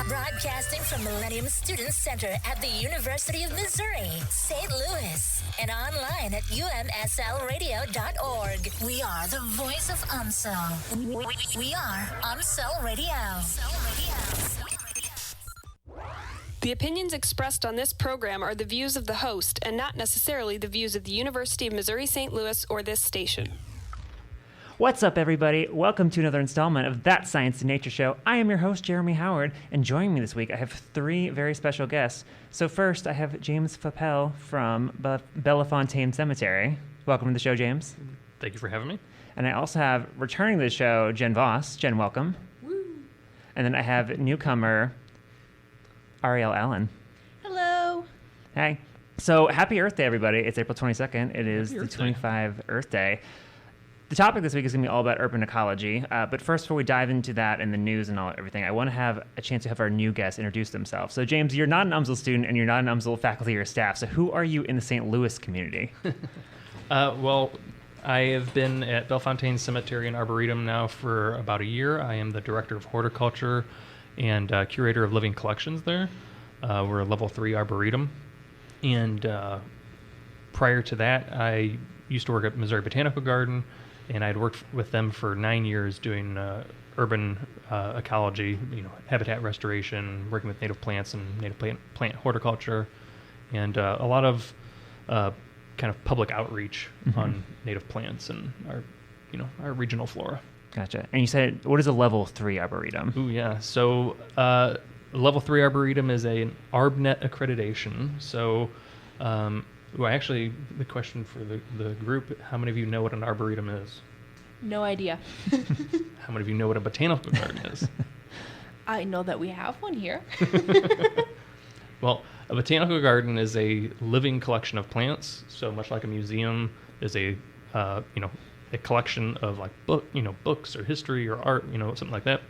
Broadcasting from Millennium Student Center at the University of Missouri, St. Louis, and online at UMSLradio.org. We are the voice of UMSL. We are UMSL Radio. The opinions expressed on this program are the views of the host and not necessarily the views of the University of Missouri St. Louis or this station. What's up, everybody? Welcome to another installment of That Science and Nature Show. I am your host, Jeremy Howard, and joining me this week, I have three very special guests. So first, I have James Faupel from Bellefontaine Cemetery. Welcome to the show, James. Thank you for having me. And I also have, returning to the show, Jenn Voss. Jenn, welcome. Woo. And then I have newcomer, Ariel Allen. Hello. Hey. So happy Earth Day, everybody. It's April 22nd. It is the 25 Earth Day. The topic this week is going to be all about urban ecology. But first, before we dive into that and the news and everything, I want to have a chance to have our new guests introduce themselves. So, James, you're not an UMSL student and you're not an UMSL faculty or staff. So who are you in the St. Louis community? Well, I have been at Bellefontaine Cemetery and Arboretum now for about a year. I am the director of horticulture and curator of living collections there. We're a level 3 Arboretum. And prior to that, I used to work at Missouri Botanical Garden, and I'd worked with them for 9 years doing urban ecology, habitat restoration, working with native plants and native plant horticulture, and a lot of kind of public outreach on native plants and our regional flora. Gotcha. And you said, what is a level 3 Arboretum? Ooh, yeah. So level 3 Arboretum is an ArbNet accreditation. So actually, the question for the group, how many of you know what an arboretum is? No idea. How many of you know what a botanical garden is? I know that we have one here. Well, a botanical garden is a living collection of plants. So much like a museum is a collection of like books or history or art, something like that.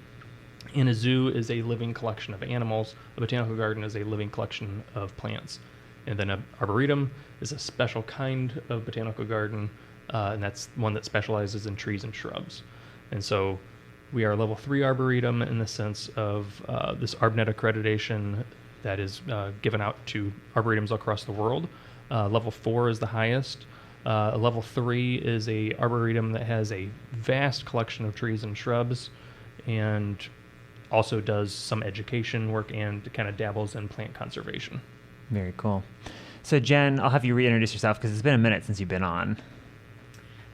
And a zoo is a living collection of animals. A botanical garden is a living collection of plants. And then an arboretum is a special kind of botanical garden, and that's one that specializes in trees and shrubs. And so we are a level 3 arboretum in the sense of this ArbNet accreditation that is given out to arboretums across the world. Level 4 is the highest. Level 3 is a arboretum that has a vast collection of trees and shrubs and also does some education work and kind of dabbles in plant conservation. Very cool. So, Jenn, I'll have you reintroduce yourself because it's been a minute since you've been on.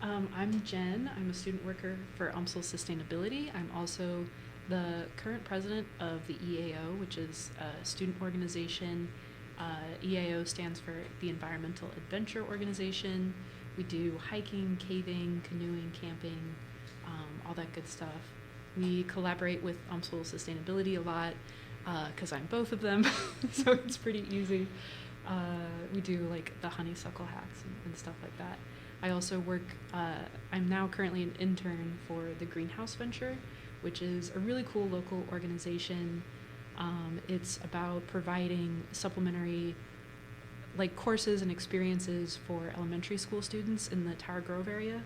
I'm Jenn. I'm a student worker for UMSL Sustainability. I'm also the current president of the EAO, which is a student organization. EAO stands for the Environmental Adventure Organization. We do hiking, caving, canoeing, camping, all that good stuff. We collaborate with UMSL Sustainability a lot, because I'm both of them, so it's pretty easy. We do like the honeysuckle hacks and stuff like that. I also work, I'm now currently an intern for the Greenhouse Venture, which is a really cool local organization. It's about providing supplementary courses and experiences for elementary school students in the Tower Grove area,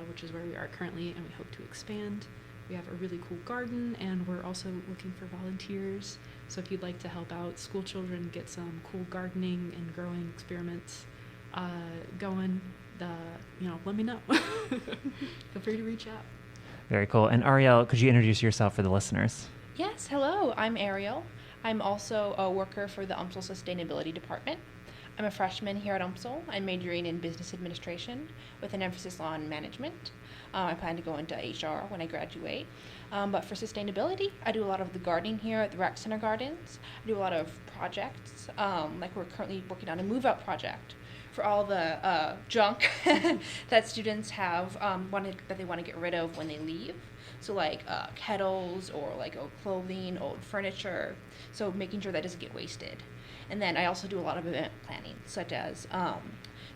which is where we are currently, and we hope to expand. We have a really cool garden, and we're also looking for volunteers. So if you'd like to help out school children get some cool gardening and growing experiments going, let me know. Feel free to reach out. Very cool. And Ariel, could you introduce yourself for the listeners? Yes, hello. I'm Ariel. I'm also a worker for the UMSL Sustainability Department. I'm a freshman here at UMSL. I'm majoring in business administration with an emphasis on management. I plan to go into HR when I graduate. But for sustainability, I do a lot of the gardening here at the Rec Center Gardens. I do a lot of projects, like we're currently working on a move-out project for all the junk that students have that they want to get rid of when they leave. So kettles or old clothing, old furniture. So making sure that doesn't get wasted. And then I also do a lot of event planning, such as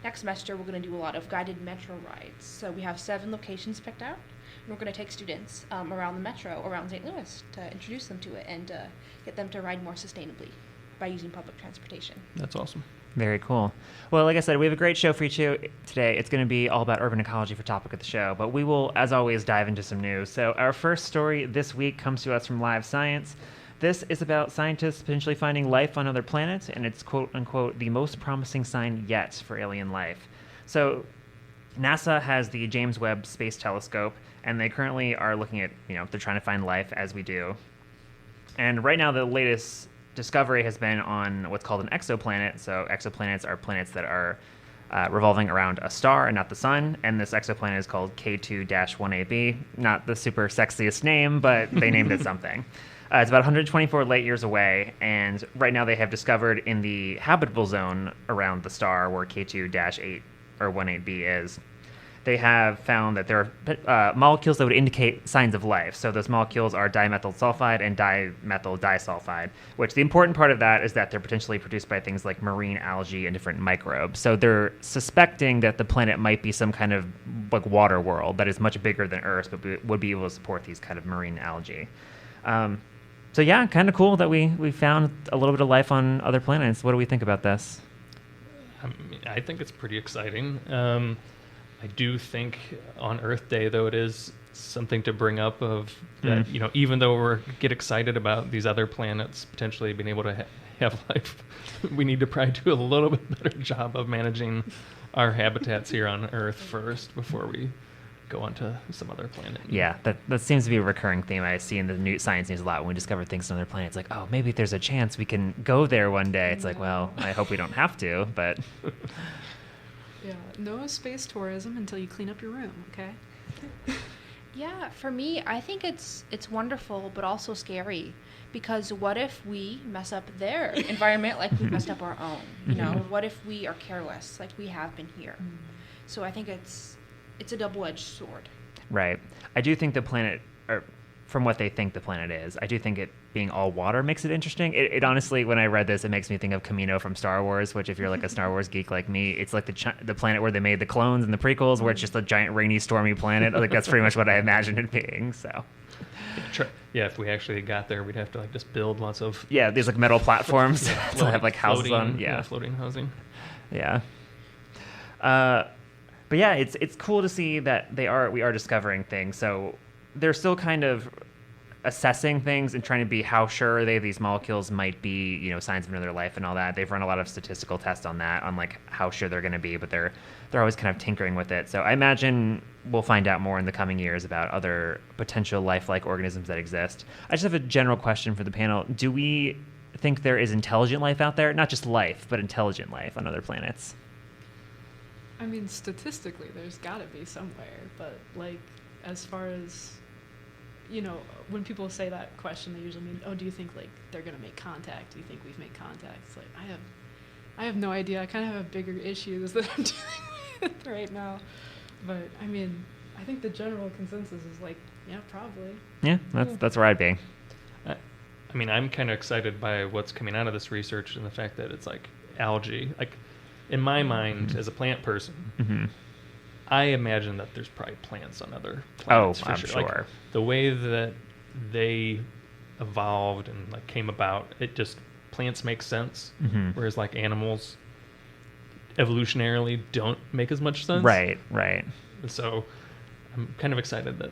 next semester we're going to do a lot of guided metro rides. So we have 7 locations picked out, and we're going to take students around the metro, around St. Louis, to introduce them to it and get them to ride more sustainably by using public transportation. That's awesome. Very cool. Well, like I said, we have a great show for you today. It's going to be all about urban ecology for topic of the show, but we will, as always, dive into some news. So our first story this week comes to us from Live Science. This is about scientists potentially finding life on other planets, and it's quote-unquote the most promising sign yet for alien life. So NASA has the James Webb Space Telescope, and they currently are looking at, they're trying to find life as we do. And right now, the latest discovery has been on what's called an exoplanet. So exoplanets are planets that are revolving around a star and not the sun. And this exoplanet is called K2-1AB. Not the super sexiest name, but they named it something. It's about 124 light years away. And right now they have discovered in the habitable zone around the star where K2-8 or 18b is, they have found that there are molecules that would indicate signs of life. So those molecules are dimethyl sulfide and dimethyl disulfide, which the important part of that is that they're potentially produced by things like marine algae and different microbes. So they're suspecting that the planet might be some kind of like water world that is much bigger than Earth, but would be able to support these kind of marine algae. So yeah, kind of cool that we found a little bit of life on other planets. What do we think about this? I think it's pretty exciting. I do think on Earth Day, though, it is something to bring up of that, even though we get excited about these other planets potentially being able to have life, we need to probably do a little bit better job of managing our habitats here on Earth first before we go on to some other planet. Yeah, that seems to be a recurring theme I see in the new science news a lot. When we discover things on other planets, like, oh, maybe there's a chance we can go there one day. It's like, well, I hope we don't have to, but... Yeah, no space tourism until you clean up your room, okay? Yeah, for me, I think it's wonderful, but also scary. Because what if we mess up their environment like we messed up our own? What if we are careless like we have been here? So I think it's a double-edged sword. Right. I do think the planet, or from what they think the planet is, I do think it being all water makes it interesting. It honestly, when I read this, it makes me think of Camino from Star Wars, which if you're like a Star Wars geek like me, it's like the planet where they made the clones and the prequels, where it's just a giant rainy, stormy planet. Like that's pretty much what I imagined it being. So, yeah, if we actually got there, we'd have to like just build lots of these like metal platforms to have like houses on. Yeah, floating housing. Yeah. But yeah, it's cool to see that we are discovering things. So they're still kind of assessing things and trying to be how sure these molecules might be, signs of another life and all that. They've run a lot of statistical tests on that, on like how sure they're going to be, but they're always kind of tinkering with it. So I imagine we'll find out more in the coming years about other potential life-like organisms that exist. I just have a general question for the panel. Do we think there is intelligent life out there? Not just life, but intelligent life on other planets? I mean, statistically, there's got to be somewhere, but like as far as when people say that question, they usually mean, oh, do you think like they're gonna make contact? Do you think we've made contact? It's like I have no idea. I kind of have bigger issues that I'm dealing with right now. But I mean, I think the general consensus is like, yeah, probably. Yeah, that's where I'd be. I mean, I'm kind of excited by what's coming out of this research and the fact that it's like algae. Like in my mind, as a plant person, I imagine that there's probably plants on other planets. Oh, I'm sure. Like, the way that they evolved and like came about, plants make sense, whereas like animals evolutionarily don't make as much sense. Right. And so I'm kind of excited that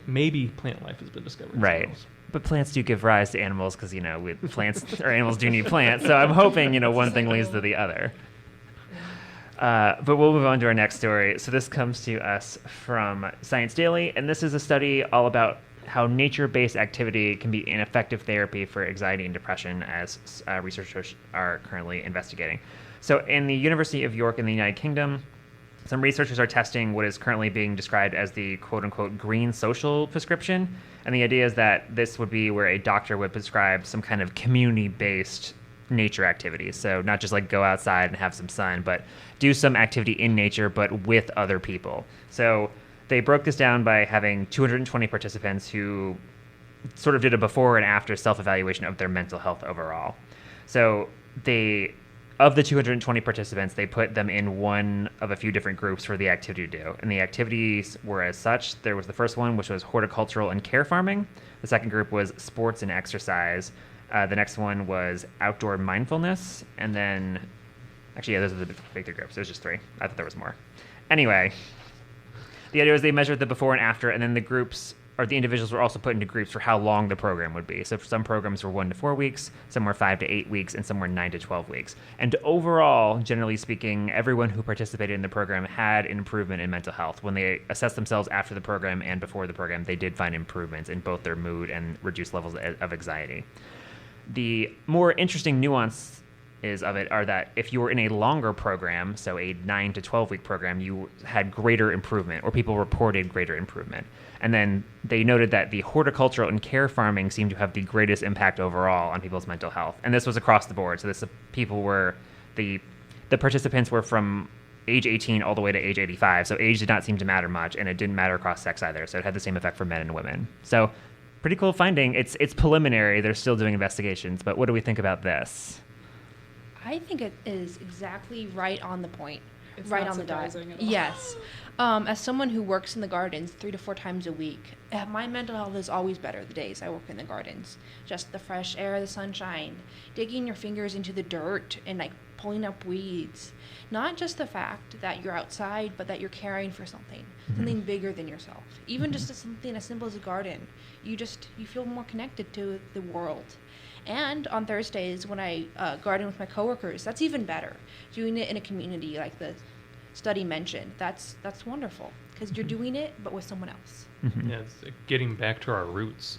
maybe plant life has been discovered. Right. But plants do give rise to animals because plants or animals do need plants. So I'm hoping one thing leads to the other. But we'll move on to our next story. So this comes to us from Science Daily, and this is a study all about how nature-based activity can be an effective therapy for anxiety and depression, as researchers are currently investigating. So in the University of York in the United Kingdom, some researchers are testing what is currently being described as the quote-unquote green social prescription. And the idea is that this would be where a doctor would prescribe some kind of community-based nature activities. So not just like go outside and have some sun, but do some activity in nature, but with other people. So they broke this down by having 220 participants who sort of did a before and after self-evaluation of their mental health overall. So of the 220 participants, they put them in one of a few different groups for the activity to do. And the activities were as such. There was the first one, which was horticultural and care farming. The second group was sports and exercise. The next one was outdoor mindfulness. And then, actually, yeah, those are the big 3 groups. There's just 3. I thought there was more. Anyway, the idea was they measured the before and after, and then the groups, or the individuals were also put into groups for how long the program would be. So some programs were 1 to 4 weeks, some were 5 to 8 weeks, and some were 9 to 12 weeks. And overall, generally speaking, everyone who participated in the program had an improvement in mental health. When they assessed themselves after the program and before the program, they did find improvements in both their mood and reduced levels of anxiety. The more interesting nuance of it are that if you were in a longer program, so a 9 to 12 week program, you had greater improvement, or people reported greater improvement. And then they noted that the horticultural and care farming seemed to have the greatest impact overall on people's mental health. And this was across the board. So the participants were from age 18 all the way to age 85. So age did not seem to matter much, and it didn't matter across sex either. So it had the same effect for men and women. So pretty cool finding. It's preliminary. They're still doing investigations. But what do we think about this? I think it is exactly right on the point. It's right not on the dot. surprising at all. Yes. As someone who works in the gardens 3 to 4 times a week, my mental health is always better the days I work in the gardens. Just the fresh air, the sunshine, digging your fingers into the dirt and like pulling up weeds. Not just the fact that you're outside, but that you're caring for something bigger than yourself. Even just something as simple as a garden. You feel more connected to the world. And on Thursdays, when I garden with my coworkers, that's even better. Doing it in a community like the study mentioned, that's wonderful because you're doing it, but with someone else. Yeah, it's getting back to our roots.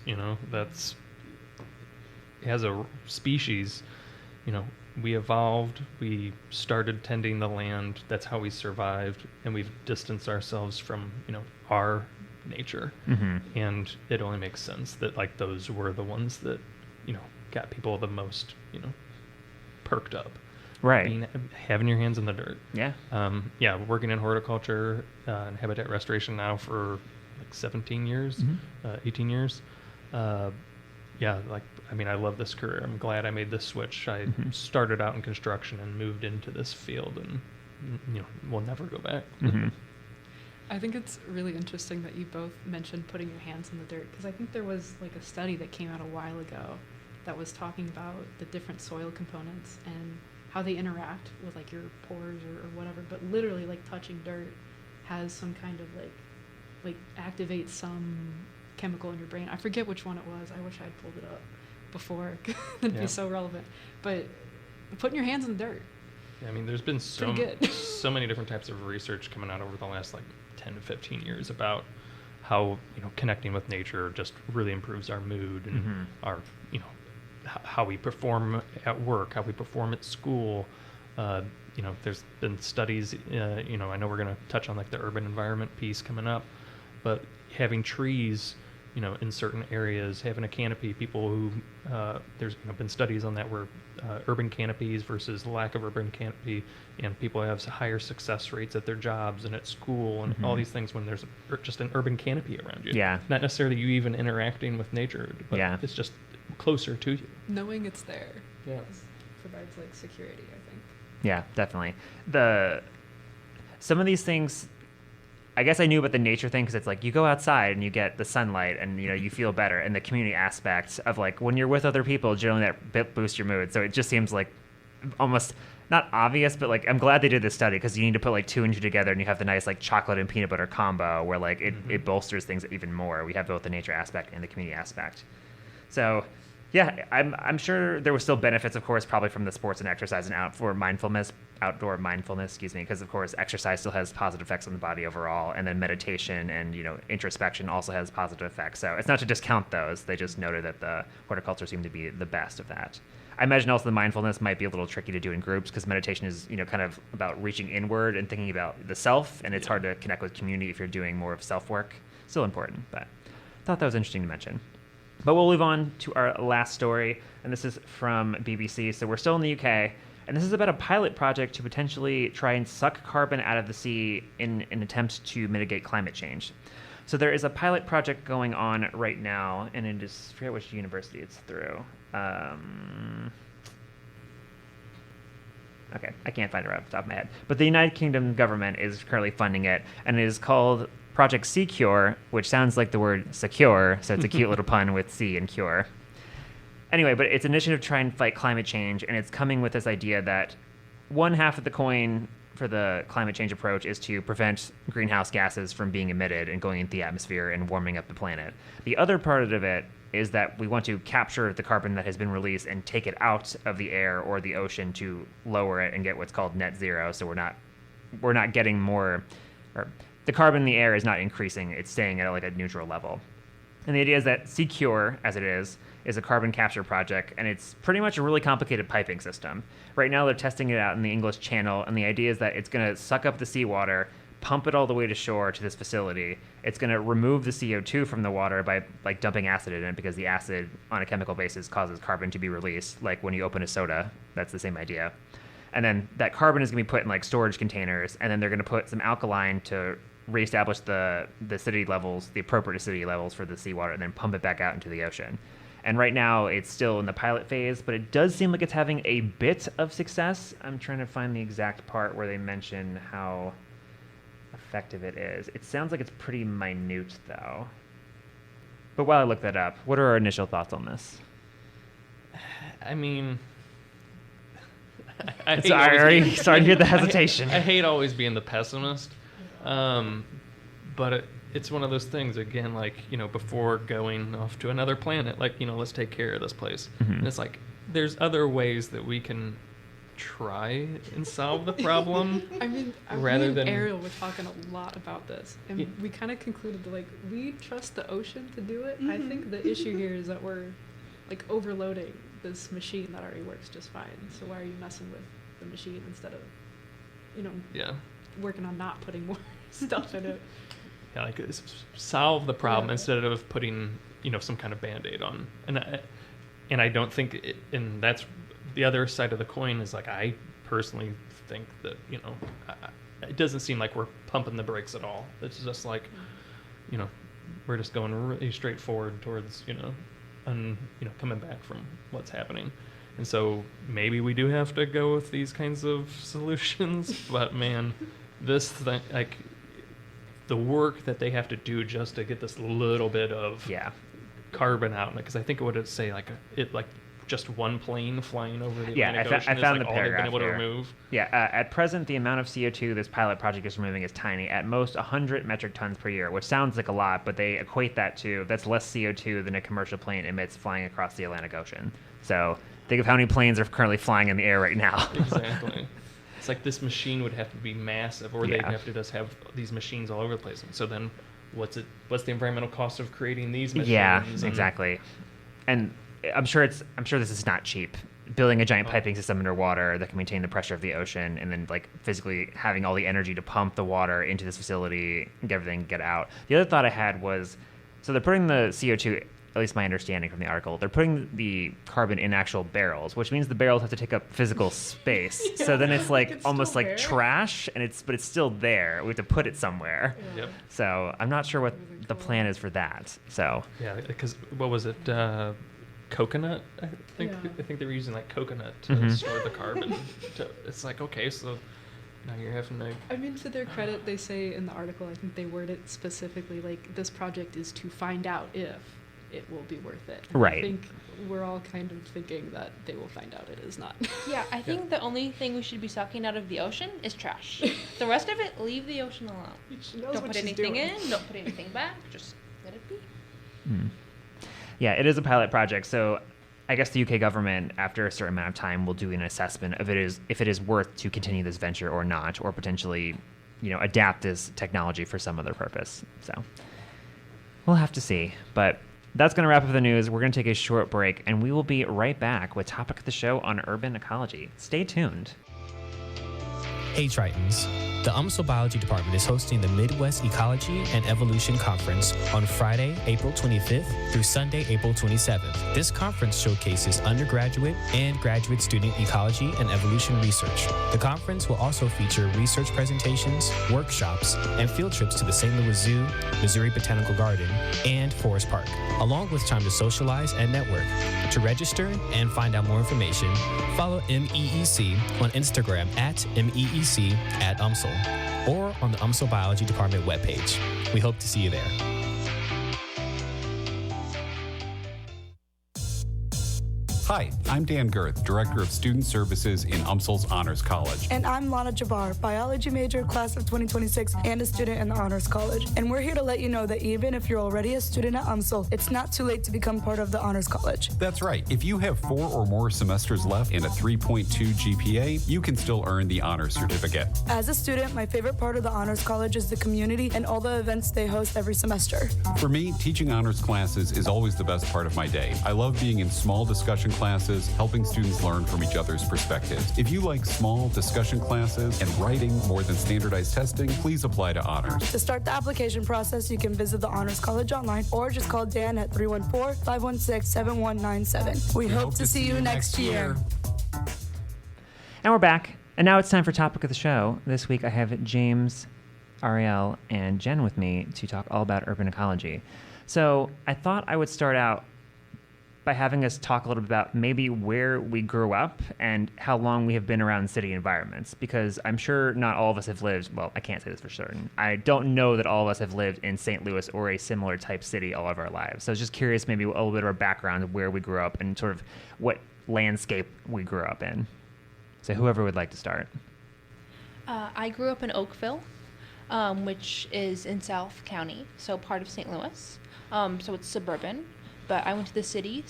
As a species, we evolved. We started tending the land. That's how we survived, and we've distanced ourselves from our nature. And it only makes sense that like those were the ones that got people the most, perked up. Right. Having your hands in the dirt. Yeah. Working in horticulture and habitat restoration now for like 17 years, 18 years. I love this career. I'm glad I made this switch. I started out in construction and moved into this field, and we'll never go back. I think it's really interesting that you both mentioned putting your hands in the dirt, because I think there was like a study that came out a while ago that was talking about the different soil components and how they interact with like your pores or whatever, but literally like touching dirt has some kind of like activates some chemical in your brain. I forget which one it was. I wish I'd pulled it up before. It'd be so relevant. But putting your hands in the dirt. Yeah, I mean, there's been so many different types of research coming out over the last like 10 to 15 years about how connecting with nature just really improves our mood and our how we perform at work, how we perform at school. There's been studies. I know we're going to touch on like the urban environment piece coming up, but having trees, in certain areas, having a canopy. People who there's been studies on that where urban canopies versus lack of urban canopy, and people have higher success rates at their jobs and at school and all these things when there's just an urban canopy around you. Yeah. Not necessarily you even interacting with nature, but it's just closer to you. Knowing it's there. Yeah. Provides like security, I think. Yeah, definitely. Some of these things, I guess I knew about the nature thing because it's like you go outside and you get the sunlight and you feel better, and the community aspect of like when you're with other people, generally that boosts your mood. So it just seems like almost not obvious, but like I'm glad they did this study because you need to put like 2 and 2 together and you have the nice like chocolate and peanut butter combo where like it bolsters things even more. We have both the nature aspect and the community aspect. So yeah, I'm sure there were still benefits, of course, probably from the sports and exercise and outdoor mindfulness, because of course exercise still has positive effects on the body overall, and then meditation and introspection also has positive effects. So it's not to discount those. They just noted that the horticulture seemed to be the best of that. I imagine also the mindfulness might be a little tricky to do in groups because meditation is kind of about reaching inward and thinking about the self, and it's hard to connect with community if you're doing more of self work. Still important, but I thought that was interesting to mention. But we'll move on to our last story, and this is from BBC. So we're still in the UK, and this is about a pilot project to potentially try and suck carbon out of the sea in an attempt to mitigate climate change. So there is a pilot project going on right now, and it is, I forget which university it's through. Okay, I can't find it right off the top of my head. But the United Kingdom government is currently funding it, and it is called Project Secure, which sounds like the word secure, so it's a cute little pun with C and cure. Anyway, but it's an initiative to try and fight climate change, and it's coming with this idea that one half of the coin for the climate change approach is to prevent greenhouse gases from being emitted and going into the atmosphere and warming up the planet. The other part of it is that we want to capture the carbon that has been released and take it out of the air or the ocean to lower it and get what's called net zero. So we're not getting more, or the carbon in the air is not increasing, it's staying at like a neutral level. And the idea is that Secure, as it is a carbon capture project, and it's pretty much a really complicated piping system. Right now they're testing it out in the English Channel, and the idea is that it's going to suck up the seawater, pump it all the way to shore to this facility. It's going to remove the CO2 from the water by like dumping acid in it, because the acid on a chemical basis causes carbon to be released. Like when you open a soda, that's the same idea. And then that carbon is going to be put in like storage containers, and then they're going to put some alkaline to reestablish the acidity levels, the appropriate acidity levels for the seawater, and then pump it back out into the ocean. And right now it's still in the pilot phase, but it does seem like it's having a bit of success. I'm trying to find the exact part where they mention how effective it is. It sounds like it's pretty minute though. But while I look that up, what are our initial thoughts on this? I mean, sorry to hear the hesitation. I hate always being the pessimist. But it's one of those things, again, like, before going off to another planet, like, let's take care of this place. Mm-hmm. And it's like, there's other ways that we can try and solve the problem. I mean, rather than Ariel were talking a lot about this, and we kind of concluded that, like, we trust the ocean to do it. Mm-hmm. I think the issue here is that we're, like, overloading this machine that already works just fine. So why are you messing with the machine instead of, working on not putting more stuff in it? Yeah, like solve the problem instead of putting, some kind of Band-Aid on. And I don't think, and that's the other side of the coin is like, I personally think that, it doesn't seem like we're pumping the brakes at all. It's just like, we're just going really straightforward towards, coming back from what's happening. And so maybe we do have to go with these kinds of solutions, but man, this thing, like, the work that they have to do just to get this little bit of carbon out, because I think it would say like just one plane flying over the Atlantic Ocean I found is like the paragraph all they've been able here. to remove. Yeah, at present, the amount of CO2 this pilot project is removing is tiny, at most 100 metric tons per year, which sounds like a lot, but they equate that to, that's less CO2 than a commercial plane emits flying across the Atlantic Ocean. So think of how many planes are currently flying in the air right now. Exactly. It's like this machine would have to be massive, or they'd have to just have these machines all over the place. And so then what's the environmental cost of creating these machines? Yeah, exactly. And I'm sure this is not cheap. Building a giant piping system underwater that can maintain the pressure of the ocean, and then like physically having all the energy to pump the water into this facility and get everything get out. The other thought I had was, so they're putting the CO2, at least my understanding from the article, they're putting the carbon in actual barrels, which means the barrels have to take up physical space. So then it's like it's almost like trash, but it's still there. We have to put it somewhere. Yeah. Yep. So I'm not sure what the plan is for that. So yeah, because what was it? Coconut? I think they were using like coconut to store the carbon. It's like, okay, so now you're having to. I mean, to their credit, they say in the article, I think they word it specifically like this project is to find out if it will be worth it. And right. I think we're all kind of thinking that they will find out it is not. Yeah, I think the only thing we should be sucking out of the ocean is trash. The rest of it, leave the ocean alone. Don't put anything in, don't put anything back, just let it be. Yeah, it is a pilot project, so I guess the UK government, after a certain amount of time, will do an assessment of if it is worth to continue this venture or not, or potentially, adapt this technology for some other purpose. So we'll have to see. But that's going to wrap up the news. We're going to take a short break, and we will be right back with topic of the show on urban ecology. Stay tuned. Hey Tritons, the UMSL Biology Department is hosting the Midwest Ecology and Evolution Conference on Friday, April 25th through Sunday, April 27th. This conference showcases undergraduate and graduate student ecology and evolution research. The conference will also feature research presentations, workshops, and field trips to the St. Louis Zoo, Missouri Botanical Garden, and Forest Park, along with time to socialize and network. To register and find out more information, follow MEEC on Instagram at MEEC@UMSL or on the UMSL Biology Department webpage. We hope to see you there. Hi, I'm Dan Girth, Director of Student Services in UMSL's Honors College. And I'm Lana Jabbar, biology major, class of 2026, and a student in the Honors College. And we're here to let you know that even if you're already a student at UMSL, it's not too late to become part of the Honors College. That's right. If you have 4 or more semesters left and a 3.2 GPA, you can still earn the honors certificate. As a student, my favorite part of the Honors College is the community and all the events they host every semester. For me, teaching honors classes is always the best part of my day. I love being in small discussion classes, helping students learn from each other's perspectives. If you like small discussion classes and writing more than standardized testing, please apply to honors. To start the application process, you can visit the Honors College online or just call Dan at 314-516-7197. We hope to see you next year. And we're back. And now it's time for Topic of the Show. This week I have James, Ariel, and Jenn with me to talk all about urban ecology. So I thought I would start out by having us talk a little bit about maybe where we grew up and how long we have been around city environments, because I'm sure not all of us have lived, well, I can't say this for certain. I don't know that all of us have lived in St. Louis or a similar type city all of our lives. So I was just curious maybe a little bit of our background of where we grew up and sort of what landscape we grew up in. So whoever would like to start. I grew up in Oakville, which is in South County, so part of St. Louis. So it's suburban. But I went to the city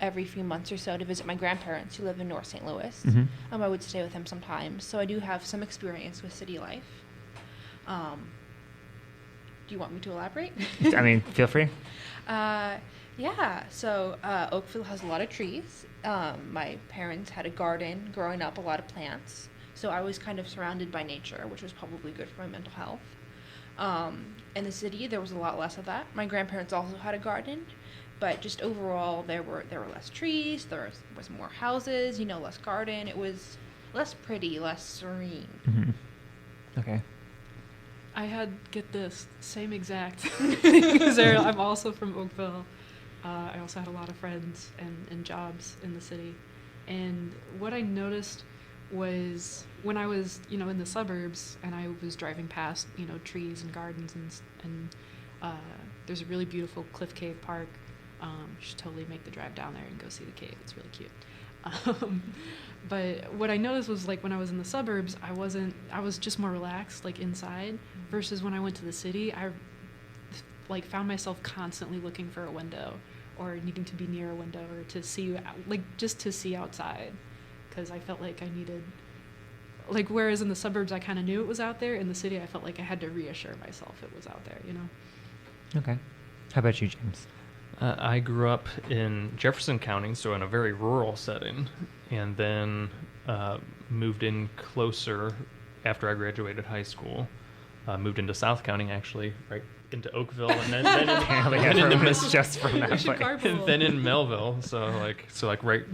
every few months or so to visit my grandparents who live in North St. Louis. Mm-hmm. I would stay with them sometimes. So I do have some experience with city life. Do you want me to elaborate? I mean, feel free. Yeah, so Oakville has a lot of trees. My parents had a garden growing up, a lot of plants. So I was kind of surrounded by nature, which was probably good for my mental health. In the city, there was a lot less of that. My grandparents also had a garden, but just overall, there were less trees, there was more houses, less garden. It was less pretty, less serene. Mm-hmm. Okay. I had, get this, same exact thing as Ariel. I'm also from Oakville. I also had a lot of friends and jobs in the city. And what I noticed was when I was, in the suburbs and I was driving past, trees and gardens and there's a really beautiful Cliff Cave Park. You should totally make the drive down there and go see the cave. It's really cute. But what I noticed was when I was in the suburbs, I was just more relaxed, inside, versus when I went to the city, I found myself constantly looking for a window or needing to be near a window or to see, just to see outside. Because I felt like I needed, whereas in the suburbs I kind of knew it was out there, in the city I felt like I had to reassure myself it was out there, Okay. How about you, James? I grew up in Jefferson County, so in a very rural setting, and then moved in closer after I graduated high school. Moved into South County, actually, right into Oakville, and then in Melville, so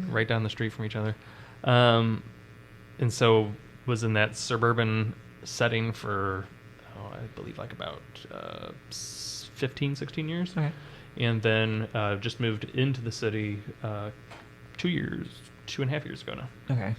right down the street from each other. And so was in that suburban setting for, I believe about 15, 16 years. Okay. And then just moved into the city 2.5 years ago now. Okay.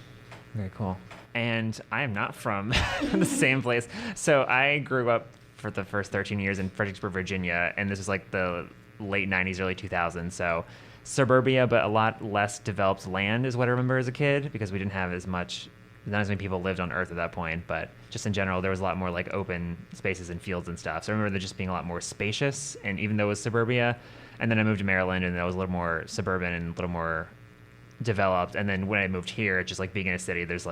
Very cool. And I am not from the same place. So I grew up for the first 13 years in Fredericksburg, Virginia, and this was the late 90s, early 2000s. So suburbia, but a lot less developed land is what I remember as a kid, because we didn't have not as many people lived on Earth at that point, but just in general, there was a lot more open spaces and fields and stuff. So I remember there just being a lot more spacious, and even though it was suburbia, and then I moved to Maryland, and that was a little more suburban and a little more developed. And then when I moved here, just being in a city, there's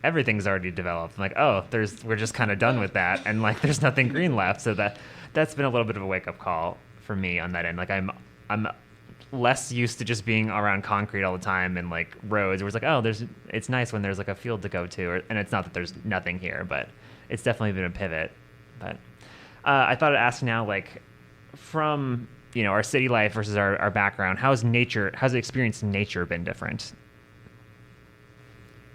everything's already developed. I'm we're just kind of done with that, and there's nothing green left. So that's been a little bit of a wake up call for me on that end. I'm less used to just being around concrete all the time and roads. Where it's it's nice when there's a field to go to, and it's not that there's nothing here, but it's definitely been a pivot. But I thought I'd ask now, from our city life versus our background, how's the experience in nature been different?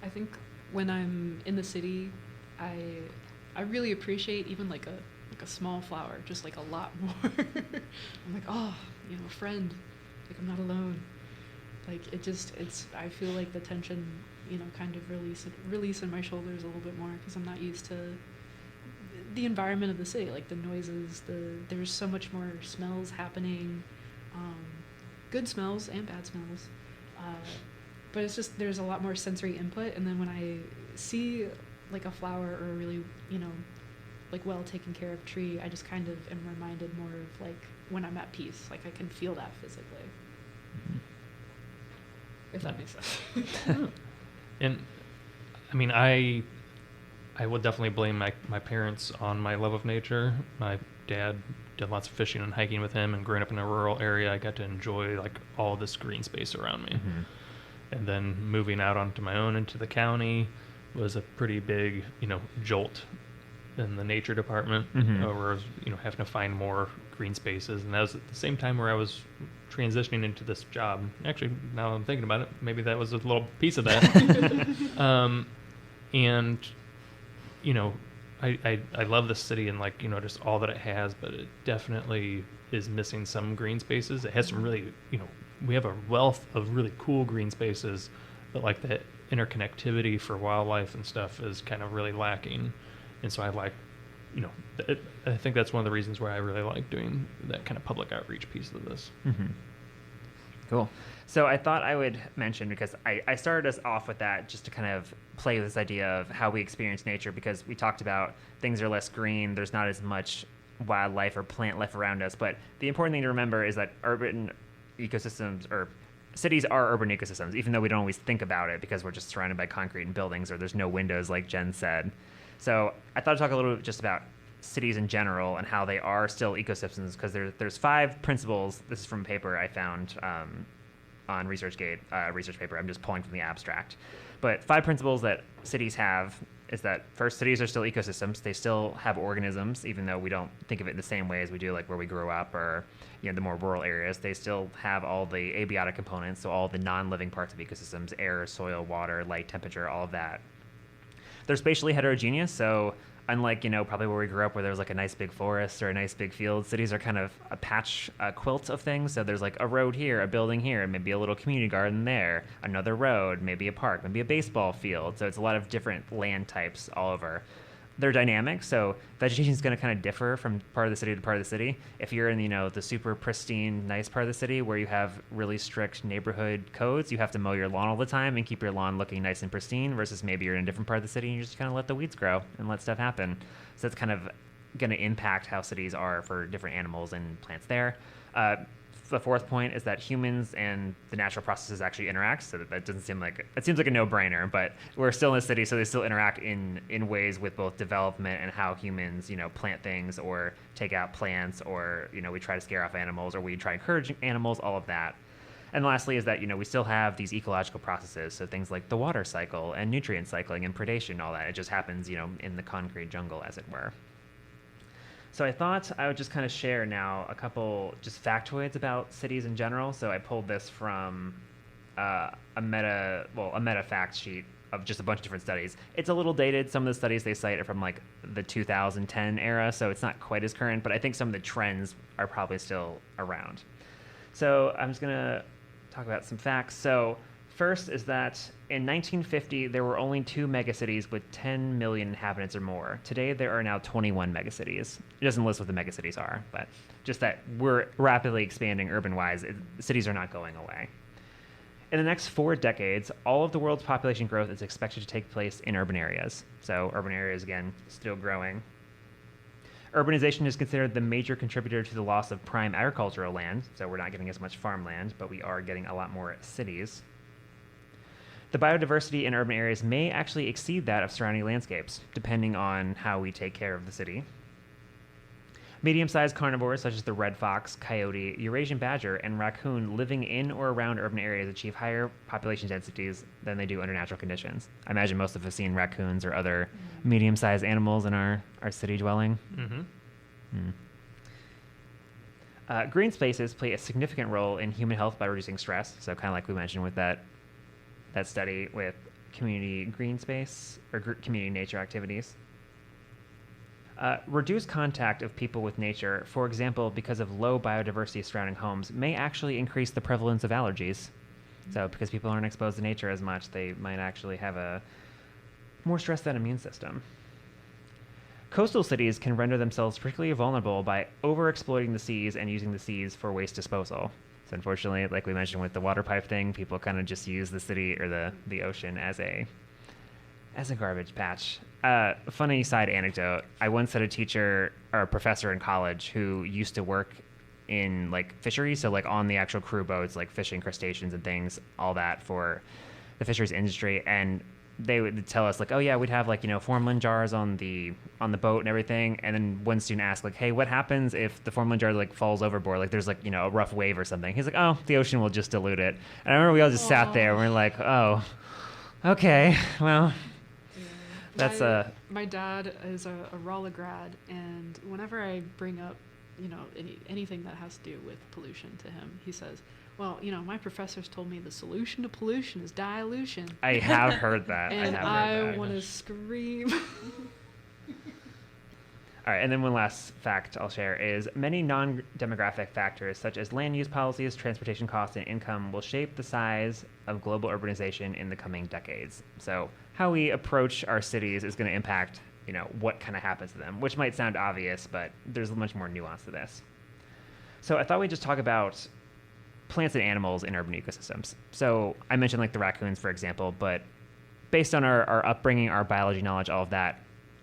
I think when I'm in the city, I really appreciate even a small flower, just a lot more. I'm a friend. I'm not alone. I feel the tension, kind of release in my shoulders a little bit more, because I'm not used to the environment of the city, the noises, there's so much more smells happening. good smells and bad smells. But it's just, there's a lot more sensory input. And then when I see like a flower or a really, like well taken care of tree, I just kind of am reminded more of like when I'm at peace. Like I can feel that physically. Mm-hmm. If that makes sense. And I mean, I would definitely blame my parents on my love of nature. My dad did lots of fishing and hiking with him, and growing up in a rural area, I got to enjoy like all this green space around me. Mm-hmm. And then moving out onto my own into the county was a pretty big, jolt in the nature department, mm-hmm. where I was, having to find more green spaces. And that was at the same time where I was transitioning into this job. Actually, now I'm thinking about it, maybe that was a little piece of that. And, I love the city and like, just all that it has, but it definitely is missing some green spaces. It has some really, we have a wealth of really cool green spaces, but like the interconnectivity for wildlife and stuff is kind of really lacking. And so I like, I think that's one of the reasons why I really like doing that kind of public outreach piece of this. Mm-hmm. Cool. So I thought I would mention, because I started us off with that just to kind of play with this idea of how we experience nature, because we talked about things are less green, there's not as much wildlife or plant life around us. But the important thing to remember is that urban ecosystems, or cities are urban ecosystems, even though we don't always think about it because we're just surrounded by concrete and buildings, or there's no windows like Jenn said. So I thought I'd talk a little bit just about cities in general and how they are still ecosystems, because there's 5 principles. This is from a paper I found on ResearchGate, research paper. I'm just pulling from the abstract. But 5 principles that cities have is that, first, cities are still ecosystems. They still have organisms, even though we don't think of it in the same way as we do like where we grew up, or the more rural areas. They still have all the abiotic components, so all the non-living parts of ecosystems: air, soil, water, light, temperature, all of that. They're spatially heterogeneous, so unlike, probably where we grew up where there was like a nice big forest or a nice big field, cities are kind of a quilt of things. So there's like a road here, a building here, maybe a little community garden there, another road, maybe a park, maybe a baseball field. So it's a lot of different land types all over. They're dynamic, so vegetation is going to kind of differ from part of the city to part of the city. If you're in, the super pristine, nice part of the city where you have really strict neighborhood codes, you have to mow your lawn all the time and keep your lawn looking nice and pristine, versus maybe you're in a different part of the city and you just kind of let the weeds grow and let stuff happen. So that's kind of going to impact how cities are for different animals and plants there. The 4th point is that humans and the natural processes actually interact. So that doesn't seem like, it seems like a no-brainer, but we're still in a city, so they still interact in ways with both development and how humans, plant things or take out plants, or, we try to scare off animals, or we try to encourage animals, all of that. And lastly is that, we still have these ecological processes. So things like the water cycle and nutrient cycling and predation, all that. It just happens, in the concrete jungle, as it were. So I thought I would just kind of share now a couple just factoids about cities in general. So I pulled this from a meta fact sheet of just a bunch of different studies. It's a little dated. Some of the studies they cite are from like the 2010 era, so it's not quite as current, but I think some of the trends are probably still around. So I'm just going to talk about some facts. So first is that in 1950, there were only 2 megacities with 10 million inhabitants or more. Today, there are now 21 megacities. It doesn't list what the megacities are, but just that we're rapidly expanding urban-wise. Cities are not going away. In the next 4 decades, all of the world's population growth is expected to take place in urban areas. So urban areas, again, still growing. Urbanization is considered the major contributor to the loss of prime agricultural land. So we're not getting as much farmland, but we are getting a lot more cities. The biodiversity in urban areas may actually exceed that of surrounding landscapes, depending on how we take care of the city. Medium-sized carnivores such as the red fox, coyote, Eurasian badger, and raccoon living in or around urban areas achieve higher population densities than they do under natural conditions. I imagine most of us have seen raccoons or other medium-sized animals in our city dwelling. Mm-hmm. Green spaces play a significant role in human health by reducing stress, so kind of like we mentioned with that study with community green space or community nature activities. Reduced contact of people with nature, for example, because of low biodiversity surrounding homes, may actually increase the prevalence of allergies. So because people aren't exposed to nature as much, they might actually have a more stressed than immune system. Coastal cities can render themselves particularly vulnerable by overexploiting the seas and using the seas for waste disposal. So unfortunately, like we mentioned with the water pipe thing, people kind of just use the city or the ocean as a garbage patch. Funny side anecdote. I once had a teacher or a professor in college who used to work in like fisheries, so like on the actual crew boats, like fishing crustaceans and things, all that for the fisheries industry. And they would tell us like, oh yeah, we'd have like, formalin jars on the boat and everything. And then one student asked like, hey, what happens if the formalin jar like falls overboard? Like there's like, a rough wave or something. He's like, oh, the ocean will just dilute it. And I remember we all just sat there and we're like, oh, okay, well, that's my dad is a Rolla grad, and whenever I bring up, anything that has to do with pollution to him, he says, well, my professors told me the solution to pollution is dilution. I have heard that. And I want to scream. All right, and then one last fact I'll share is many non-demographic factors such as land use policies, transportation costs, and income will shape the size of global urbanization in the coming decades. So how we approach our cities is going to impact, what kind of happens to them, which might sound obvious, but there's much more nuance to this. So I thought we'd just talk about plants and animals in urban ecosystems. So I mentioned like the raccoons, for example, but based on our upbringing, our biology knowledge, all of that,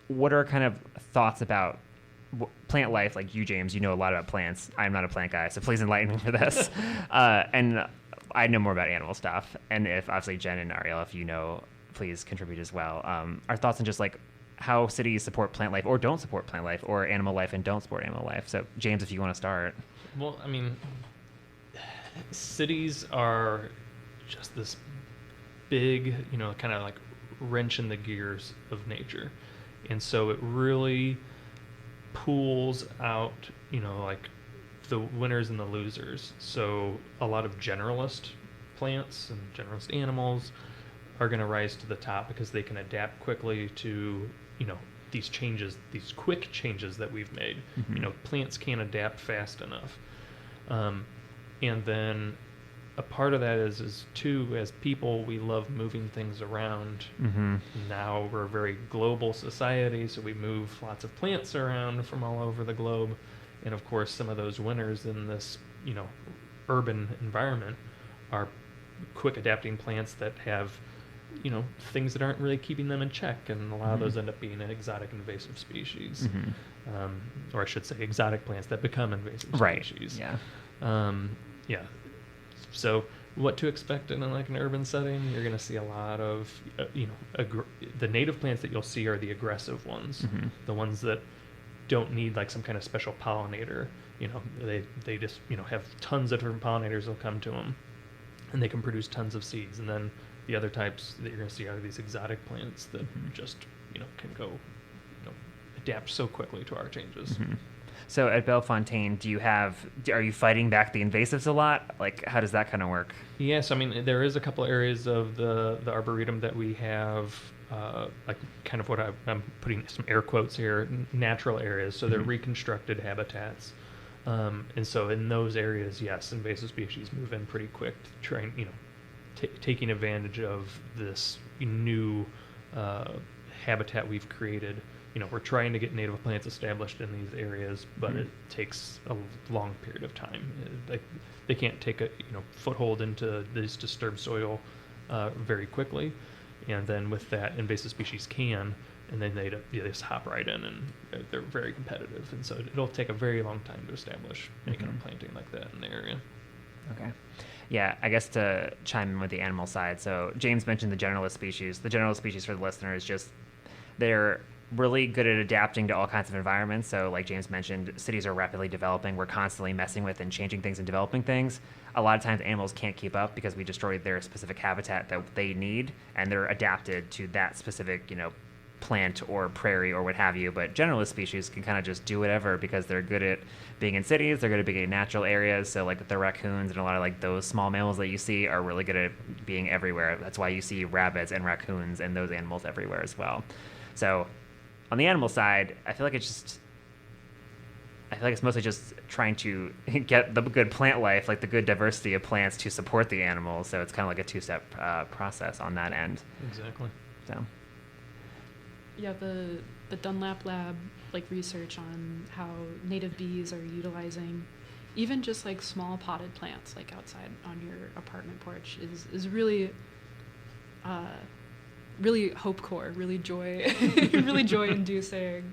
what are kind of thoughts about plant life? Like you, James, you know a lot about plants. I'm not a plant guy, so please enlighten me for this. And I know more about animal stuff. And if obviously Jenn and Ariel, if you know, please contribute as well. Our thoughts on just like how cities support plant life or don't support plant life, or animal life and don't support animal life. So James, if you want to start. Well, I mean, cities are just this big, kind of like wrench in the gears of nature. And so it really pulls out, like the winners and the losers. So a lot of generalist plants and generalist animals are going to rise to the top because they can adapt quickly to, these changes, these quick changes that we've made. Mm-hmm. Plants can't adapt fast enough. And then a part of that is too, as people, we love moving things around. Mm-hmm. Now we're a very global society, so we move lots of plants around from all over the globe. And of course, some of those winners in this, urban environment are quick adapting plants that have, things that aren't really keeping them in check. And a lot of those end up being an exotic invasive species. Mm-hmm. Or I should say exotic plants that become invasive species. Yeah. Yeah. So what to expect in like an urban setting? You're going to see a lot of, the native plants that you'll see are the aggressive ones, the ones that don't need like some kind of special pollinator. They just, have tons of different pollinators will come to them, and they can produce tons of seeds. And then the other types that you're going to see are these exotic plants that just, can go, adapt so quickly to our changes. Mm-hmm. So at Bellefontaine, are you fighting back the invasives a lot? Like, how does that kind of work? Yes, I mean, there is a couple areas of the Arboretum that we have, like kind of what I'm putting some air quotes here, natural areas. So they're reconstructed habitats. And so in those areas, yes, invasive species move in pretty quick, taking advantage of this new habitat we've created. We're trying to get native plants established in these areas, but it takes a long period of time. They can't take a foothold into this disturbed soil very quickly, and then with that, invasive species can, and then they just hop right in, and they're very competitive. And so it'll take a very long time to establish any kind of planting like that in the area. Okay. Yeah, I guess to chime in with the animal side. So James mentioned the generalist species. The generalist species, for the listeners, they're really good at adapting to all kinds of environments. So like James mentioned, cities are rapidly developing. We're constantly messing with and changing things and developing things. A lot of times animals can't keep up because we destroyed their specific habitat that they need, and they're adapted to that specific, plant or prairie or what have you. But generalist species can kind of just do whatever because they're good at being in cities, they're good at being in natural areas. So like the raccoons and a lot of like those small mammals that you see are really good at being everywhere. That's why you see rabbits and raccoons and those animals everywhere as well. So on the animal side, I feel like it's mostly just trying to get the good plant life, like the good diversity of plants to support the animals. So it's kind of like a two-step process on that end. Exactly. So. Yeah, the Dunlap Lab research on how native bees are utilizing even just like small potted plants, like outside on your apartment porch, is really, really hope core, really joy, really joy inducing.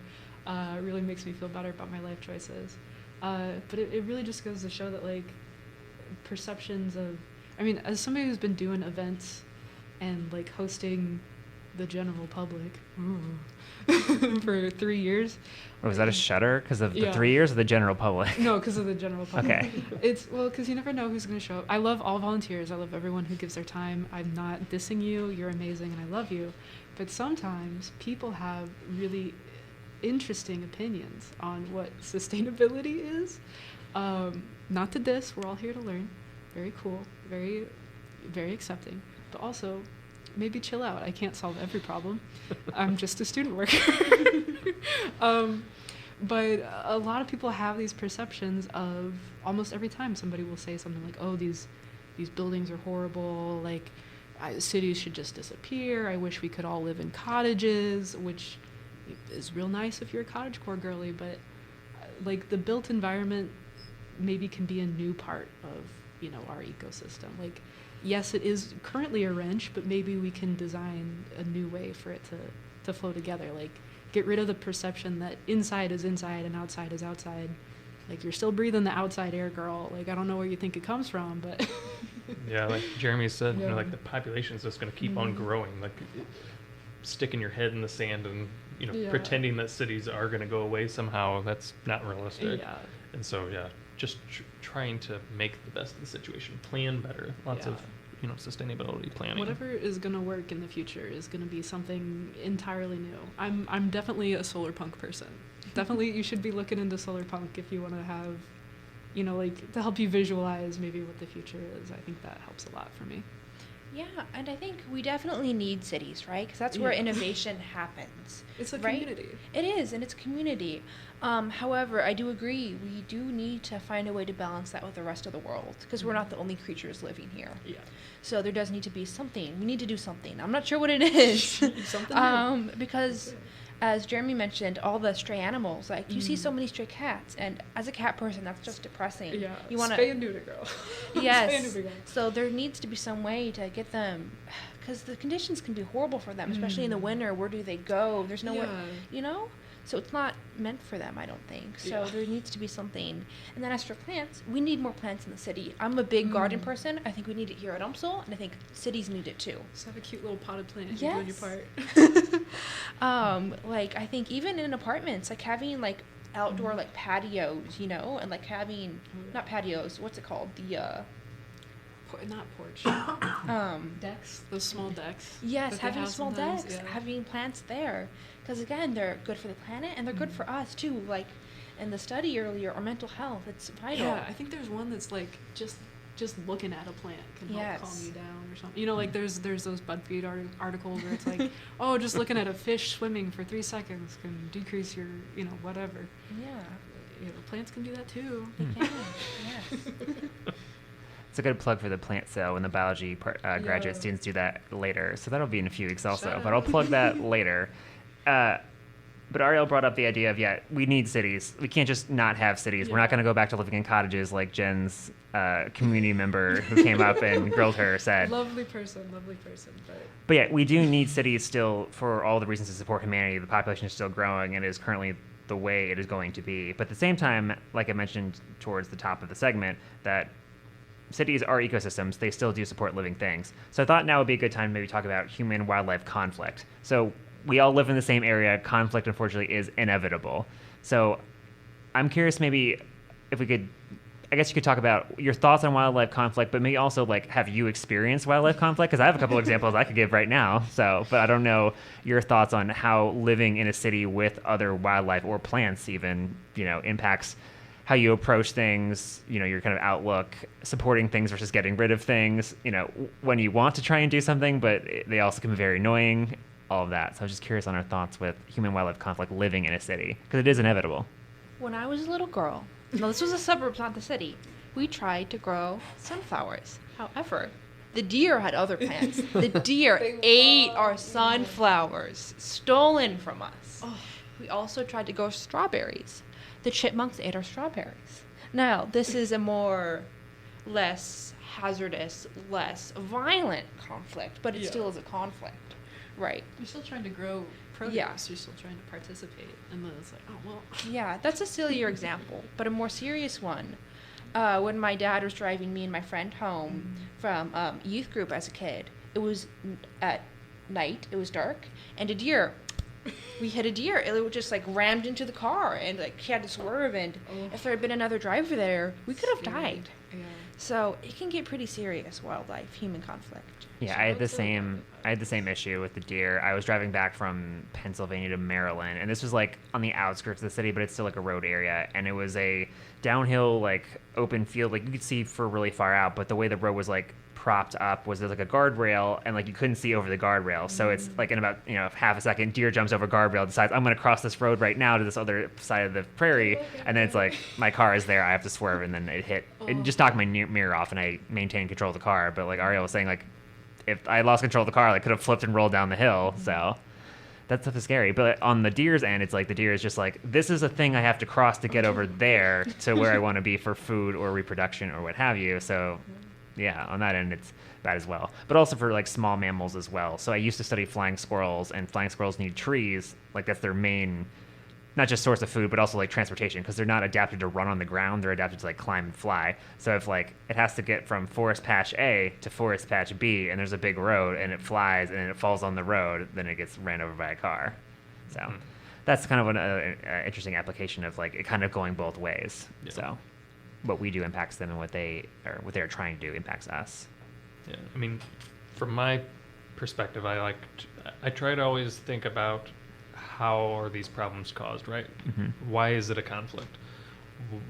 Really makes me feel better about my life choices. But it really just goes to show that like perceptions of, I mean, as somebody who's been doing events and like hosting the general public for 3 years. Or was that a shudder because of the 3 years of the general public? No, because of the general public. Okay. It's, well, because you never know who's going to show up. I love all volunteers. I love everyone who gives their time. I'm not dissing you. You're amazing and I love you. But sometimes people have really interesting opinions on what sustainability is. Not to diss. We're all here to learn. Very cool. Very, very accepting. But also, maybe chill out. I can't solve every problem. I'm just a student worker. But a lot of people have these perceptions of almost every time somebody will say something like, oh, these buildings are horrible, like cities should just disappear, I wish we could all live in cottages, which is real nice if you're a cottagecore girly, but like the built environment maybe can be a new part of, you know, our ecosystem. Like, yes, it is currently a wrench, but maybe we can design a new way for it to flow together. Like, get rid of the perception that inside is inside and outside is outside. Like, you're still breathing the outside air, girl. Like, I don't know where you think it comes from, but... Yeah, like Jeremy said, you know, like the population is just going to keep on growing. Like, sticking your head in the sand and, you know, pretending that cities are going to go away somehow, that's not realistic. Yeah. And so, just trying to make the best of the situation, plan better, lots of, you know, sustainability planning. Whatever is going to work in the future is going to be something entirely new. I'm definitely a solar punk person. Definitely, you should be looking into solar punk if you want to have, you know, like, to help you visualize maybe what the future is. I think that helps a lot for me. Yeah, and I think we definitely need cities, right? Because that's where innovation happens. It's a right? community. It is, and it's community. However, I do agree, we do need to find a way to balance that with the rest of the world, because we're not the only creatures living here. Yeah. So there does need to be something. We need to do something. I'm not sure what it is. Something new. Because... as Jeremy mentioned, all the stray animals, like, you see so many stray cats, and as a cat person, that's just depressing. Yeah, you want to spay and neuter, girl. Yes. Spay and neuter, girl. So there needs to be some way to get them, because the conditions can be horrible for them, especially in the winter. Where do they go? There's nowhere, you know? So it's not meant for them, I don't think. So there needs to be something. And then as for plants, we need more plants in the city. I'm a big garden person. I think we need it here at UMSL, and I think cities need it too. Just have a cute little potted plant. You're doing your part. Like, I think even in apartments, like having like outdoor like patios, you know, and like having not patios, what's it called? The not porch. Decks. Those small decks. Yes, having small decks, having plants there, because again, they're good for the planet and they're good for us too. Like in the study earlier, our mental health, it's vital. Yeah, I think there's one that's like just looking at a plant can help calm you down or something. You know, like there's those BuzzFeed articles where it's like, oh, just looking at a fish swimming for 3 seconds can decrease your, you know, whatever. Yeah. You know, plants can do that too. They can. Yes. It's a good plug for the plant sale when the biology graduate students do that later. So that'll be in a few weeks also, but I'll plug that later. But Ariel brought up the idea of, we need cities. We can't just not have cities. Yeah. We're not going to go back to living in cottages like Jenn's community member who came up and grilled her said. Lovely person. But yeah, we do need cities still for all the reasons to support humanity. The population is still growing and is currently the way it is going to be. But at the same time, like I mentioned towards the top of the segment, that cities are ecosystems. They still do support living things. So I thought now would be a good time to maybe talk about human-wildlife conflict. So we all live in the same area. Conflict, unfortunately, is inevitable. So I'm curious maybe if we could, I guess you could talk about your thoughts on wildlife conflict, but maybe also, like, have you experienced wildlife conflict? Because I have a couple examples I could give right now. So, but I don't know your thoughts on how living in a city with other wildlife or plants even, you know, impacts how you approach things, you know, your kind of outlook, supporting things versus getting rid of things, you know, when you want to try and do something, but they also can be very annoying, all of that. So I was just curious on our thoughts with human-wildlife conflict living in a city, because it is inevitable. When I was a little girl, no, this was a suburb, not the city, we tried to grow sunflowers. However, the deer had other plants. The deer ate our sunflowers, stolen from us. Oh. We also tried to grow strawberries. The chipmunks ate our strawberries. Now, this is a less hazardous, less violent conflict, but it still is a conflict, right? You're still trying to grow produce. Yeah. You're still trying to participate, and then it's like, oh well. Yeah, that's a sillier example, but a more serious one. When my dad was driving me and my friend home from youth group as a kid, it was at night, it was dark, and we hit a deer. It just like rammed into the car, and like she had to swerve, and if there had been another driver there, we could have died. Yeah. So it can get pretty serious, wildlife, human conflict. Yeah, I had the same issue with the deer. I was driving back from Pennsylvania to Maryland, and this was like on the outskirts of the city, but it's still like a road area, and it was a downhill like open field, like you could see for really far out, but the way the road was like propped up was there's like a guardrail, and like you couldn't see over the guardrail. So it's like in about half a second, deer jumps over guardrail, decides I'm going to cross this road right now to this other side of the prairie, and then it's like my car is there, I have to swerve, and then it just knocked my mirror off, and I maintained control of the car. But like Ariel was saying, like if I lost control of the car, I could have flipped and rolled down the hill. So that stuff is scary. But on the deer's end, it's like the deer is just like, this is a thing I have to cross to get over there to where I want to be for food or reproduction or what have you. So yeah, on that end, it's bad as well. But also for like small mammals as well. So I used to study flying squirrels, and flying squirrels need trees. Like that's their main, not just source of food, but also like transportation, because they're not adapted to run on the ground. They're adapted to like climb and fly. So if like it has to get from forest patch A to forest patch B, and there's a big road, and it flies and it falls on the road, then it gets ran over by a car. So that's kind of an interesting application of like it kind of going both ways. Yeah. So what we do impacts them, and what they're trying to do impacts us. Yeah, I mean, from my perspective, I try to always think about how are these problems caused, right? Mm-hmm. Why is it a conflict?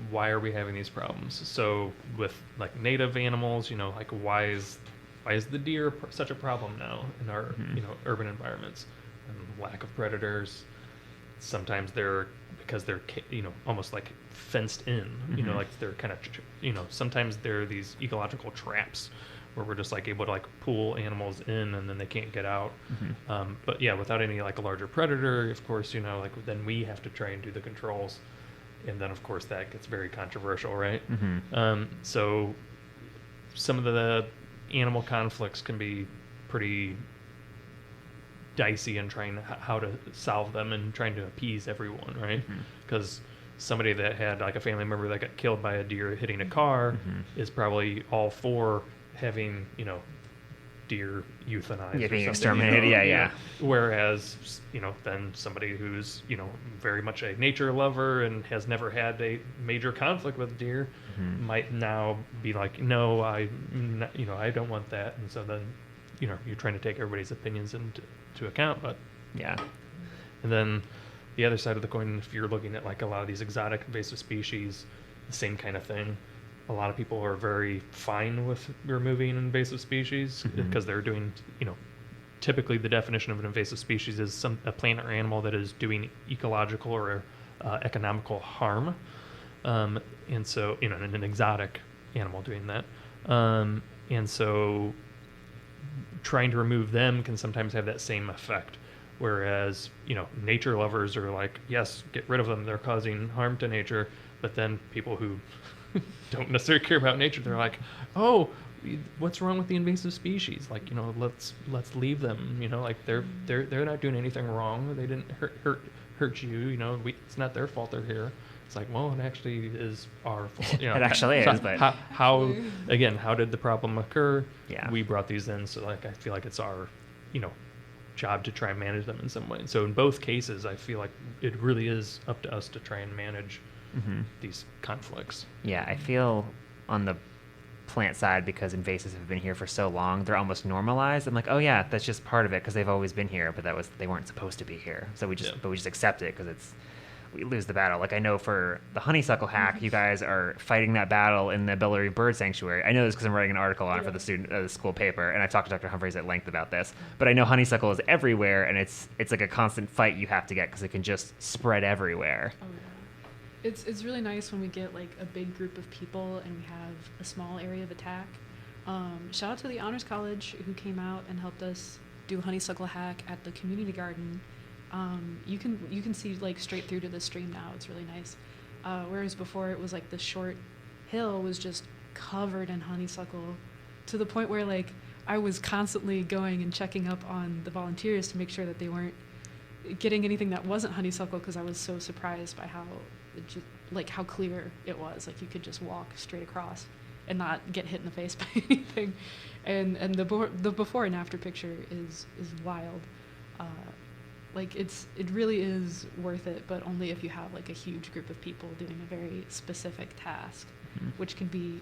Why are we having these problems? So with like native animals, like why is the deer such a problem now in our urban environments? And lack of predators. Sometimes because they're almost like fenced in, like they're kind of sometimes there are these ecological traps where we're just like able to like pull animals in, and then they can't get out. But yeah, without any like a larger predator, of course, like then we have to try and do the controls, and then of course that gets very controversial, right? So some of the animal conflicts can be pretty dicey in trying how to solve them and trying to appease everyone, right? Because somebody that had like a family member that got killed by a deer hitting a car is probably all for having deer euthanized, being exterminated. Yeah. Whereas then somebody who's very much a nature lover and has never had a major conflict with deer might now be like, no, I don't want that, and so then you're trying to take everybody's opinions into account. But yeah, and then the other side of the coin, if you're looking at like a lot of these exotic invasive species, the same kind of thing. A lot of people are very fine with removing invasive species because they're doing, typically the definition of an invasive species is a plant or animal that is doing ecological or economical harm. And so, an exotic animal doing that. And so trying to remove them can sometimes have that same effect. Whereas, nature lovers are like, yes, get rid of them. They're causing harm to nature. But then people who don't necessarily care about nature, they're like, oh, what's wrong with the invasive species? Like, let's leave them. Like they're not doing anything wrong. They didn't hurt you. It's not their fault they're here. It's like, well, it actually is our fault. It actually is. But how did the problem occur? Yeah, we brought these in, so like I feel like it's our job to try and manage them in some way. So in both cases, I feel like it really is up to us to try and manage these conflicts. Yeah, I feel on the plant side, because invasives have been here for so long, they're almost normalized. I'm like, oh yeah, that's just part of it because they've always been here, but they weren't supposed to be here. So we just accept it because we lose the battle. Like I know for the honeysuckle hack, you guys are fighting that battle in the Bellary Bird Sanctuary. I know this because I'm writing an article on it for the school paper, and I talked to Dr. Humphreys at length about this. But I know honeysuckle is everywhere, and it's like a constant fight you have to get because it can just spread everywhere. Oh, yeah. It's really nice when we get like a big group of people and we have a small area of attack. Shout out to the Honors College who came out and helped us do a honeysuckle hack at the community garden. You can see like straight through to the stream now. It's really nice. whereas before it was like the short hill was just covered in honeysuckle, to the point where like I was constantly going and checking up on the volunteers to make sure that they weren't getting anything that wasn't honeysuckle, because I was so surprised by how how clear it was. Like you could just walk straight across and not get hit in the face by anything. And the before and after picture is wild. Like it really is worth it, but only if you have like a huge group of people doing a very specific task, which can be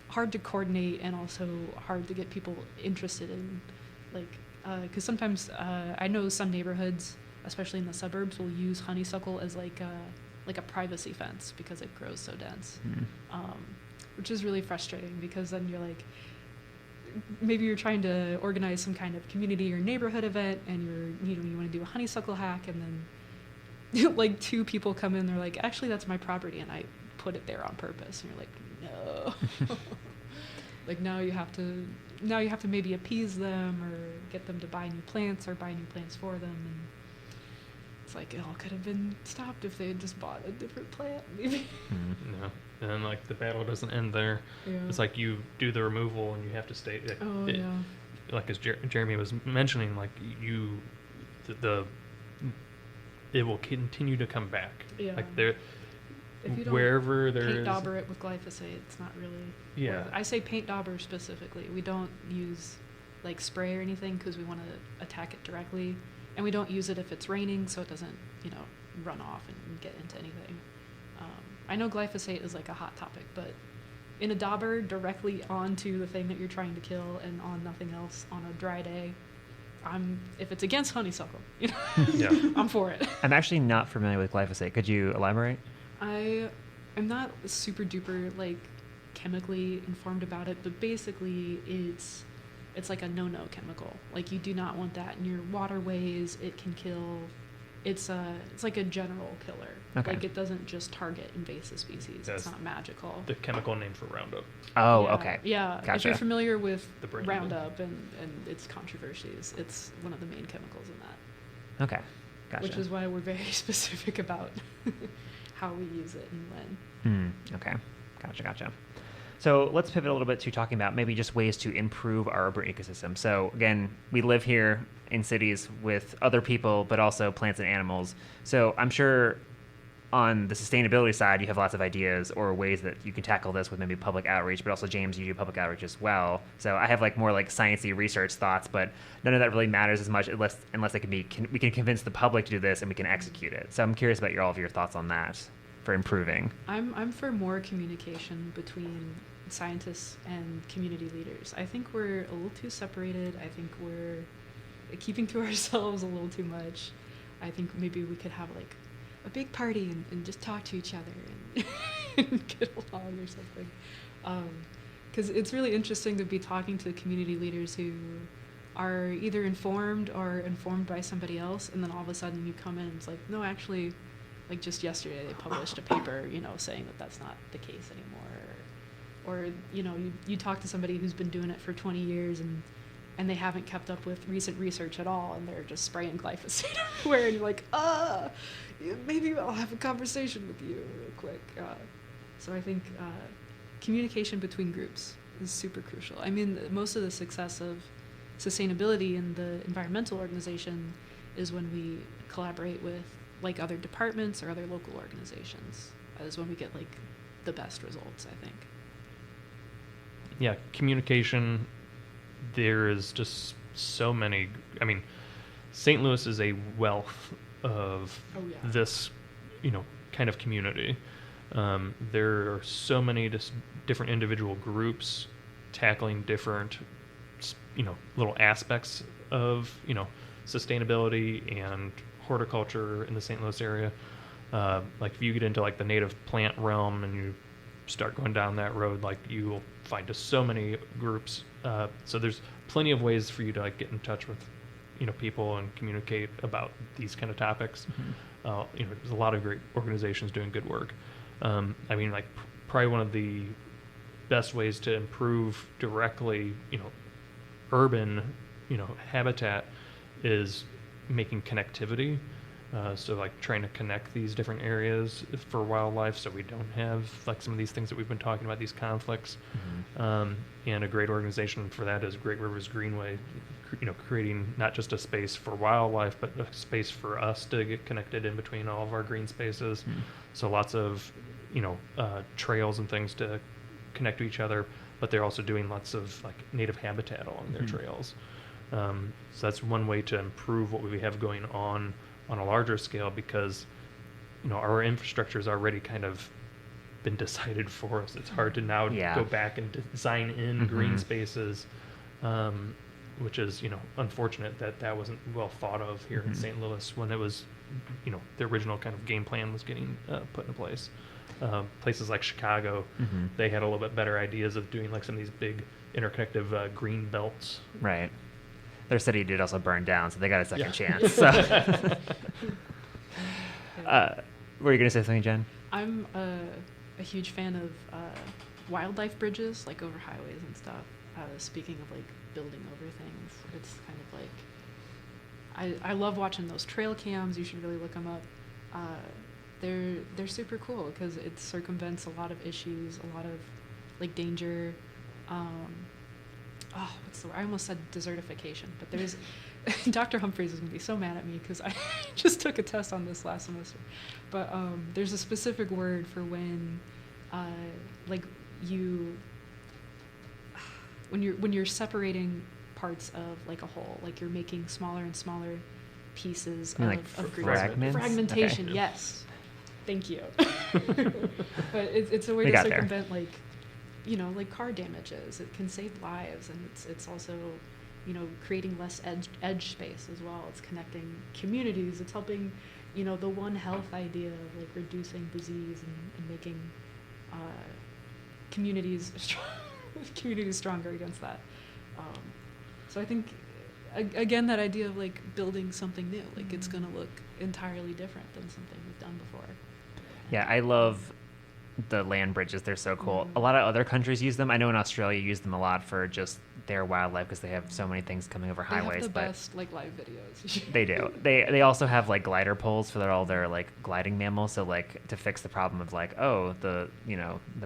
hard to coordinate and also hard to get people interested in, like, because sometimes I know some neighborhoods, especially in the suburbs, will use honeysuckle as like a privacy fence because it grows so dense, which is really frustrating, because then you're like, maybe you're trying to organize some kind of community or neighborhood event, and you want to do a honeysuckle hack, and then like 2 people come in, they're like, actually that's my property and I put it there on purpose, and you're like, no. Like now you have to maybe appease them or get them to buy new plants or buy new plants for them, and it's like it all could have been stopped if they had just bought a different plant, maybe. No. And like the battle doesn't end there. Yeah. It's like you do the removal and you have to stay. Like, like as Jeremy was mentioning, like it will continue to come back. Yeah. Like there, if you don't wherever there paint dauber it with glyphosate, it's not really. Yeah. I say paint dauber specifically. We don't use like spray or anything because we want to attack it directly, and we don't use it if it's raining, so it doesn't run off and get into anything. I know glyphosate is like a hot topic, but in a dauber directly onto the thing that you're trying to kill and on nothing else on a dry day, if it's against honeysuckle, I'm for it. I'm actually not familiar with glyphosate. Could you elaborate? I'm not super duper like chemically informed about it, but basically it's like a no-no chemical. Like you do not want that in your waterways. It can kill. It's like a general killer. Okay. Like it doesn't just target invasive species. That's it's not magical. The chemical name for Roundup. Oh, yeah, okay. Yeah. Gotcha. If you're familiar with the brand. Roundup and its controversies, it's one of the main chemicals in that. Okay. Gotcha. Which is why we're very specific about how we use it and when. Okay. Gotcha. So let's pivot a little bit to talking about maybe just ways to improve our urban ecosystem. So again, we live here in cities with other people, but also plants and animals. So I'm sure on the sustainability side, you have lots of ideas or ways that you can tackle this with maybe public outreach, but also James, you do public outreach as well. So I have like more like sciencey research thoughts, but none of that really matters as much unless it we can convince the public to do this and we can execute it. So I'm curious about all of your thoughts on that for improving. I'm for more communication between scientists and community leaders. I think we're a little too separated. I think we're keeping to ourselves a little too much. I think maybe we could have like a big party and just talk to each other and get along or something. Because it's really interesting to be talking to community leaders who are either informed or informed by somebody else, and then all of a sudden you come in and it's like, no, actually, like just yesterday they published a paper, saying that that's not the case anymore. Or you talk to somebody who's been doing it for 20 years and they haven't kept up with recent research at all, and they're just spraying glyphosate everywhere, and you're like, maybe I'll have a conversation with you real quick. So I think communication between groups is super crucial. I mean, most of the success of sustainability in the environmental organization is when we collaborate with like other departments or other local organizations. That is when we get like the best results, I think. Yeah, communication, there is just so many. I mean, St. Louis is a wealth of this, kind of community. There are so many just different individual groups tackling different, little aspects of, sustainability and horticulture in the St. Louis area. Like if you get into like the native plant realm and you start going down that road, like you will find just so many groups. So there's plenty of ways for you to like get in touch with, people and communicate about these kind of topics. There's a lot of great organizations doing good work. I mean, like probably one of the best ways to improve directly, urban, habitat is making connectivity. So like trying to connect these different areas for wildlife, so we don't have like some of these things that we've been talking about, these conflicts. And a great organization for that is Great Rivers Greenway, creating not just a space for wildlife, but a space for us to get connected in between all of our green spaces. So lots of, trails and things to connect to each other, but they're also doing lots of like native habitat along their trails. So that's one way to improve what we have going on a larger scale, because our infrastructure has already kind of been decided for us. It's hard to now go back and design in green spaces, which is unfortunate that wasn't well thought of here in St. Louis when it was the original kind of game plan was getting put into place. Places like Chicago, they had a little bit better ideas of doing like some of these big interconnective green belts. Right. Their city did also burn down, so they got a second chance. So. Were you going to say something, Jen? I'm a huge fan of wildlife bridges, like over highways and stuff. Speaking of like building over things, it's kind of like I love watching those trail cams. You should really look them up. They're super cool because it circumvents a lot of issues, a lot of like danger. What's the word? I almost said desertification, but there's Dr. Humphreys is gonna be so mad at me because I just took a test on this last semester. But there's a specific word for when when you're separating parts of like a whole, like you're making smaller and smaller pieces of green. Fragmentation. Okay. Yes, thank you. But it's a way to circumvent like car damages. It can save lives, and it's also creating less edge space as well. It's connecting communities. It's helping the One Health idea of like reducing disease and making communities stronger against that. So I think again that idea of like building something new, like it's gonna look entirely different than something we've done before. Yeah, I love the land bridges. They're so cool. A lot of other countries use them. I know in Australia use them a lot for just their wildlife because they have so many things coming over highways. They have the best like live videos. They do. They also have like glider poles for all their like gliding mammals. So like to fix the problem of like, oh, the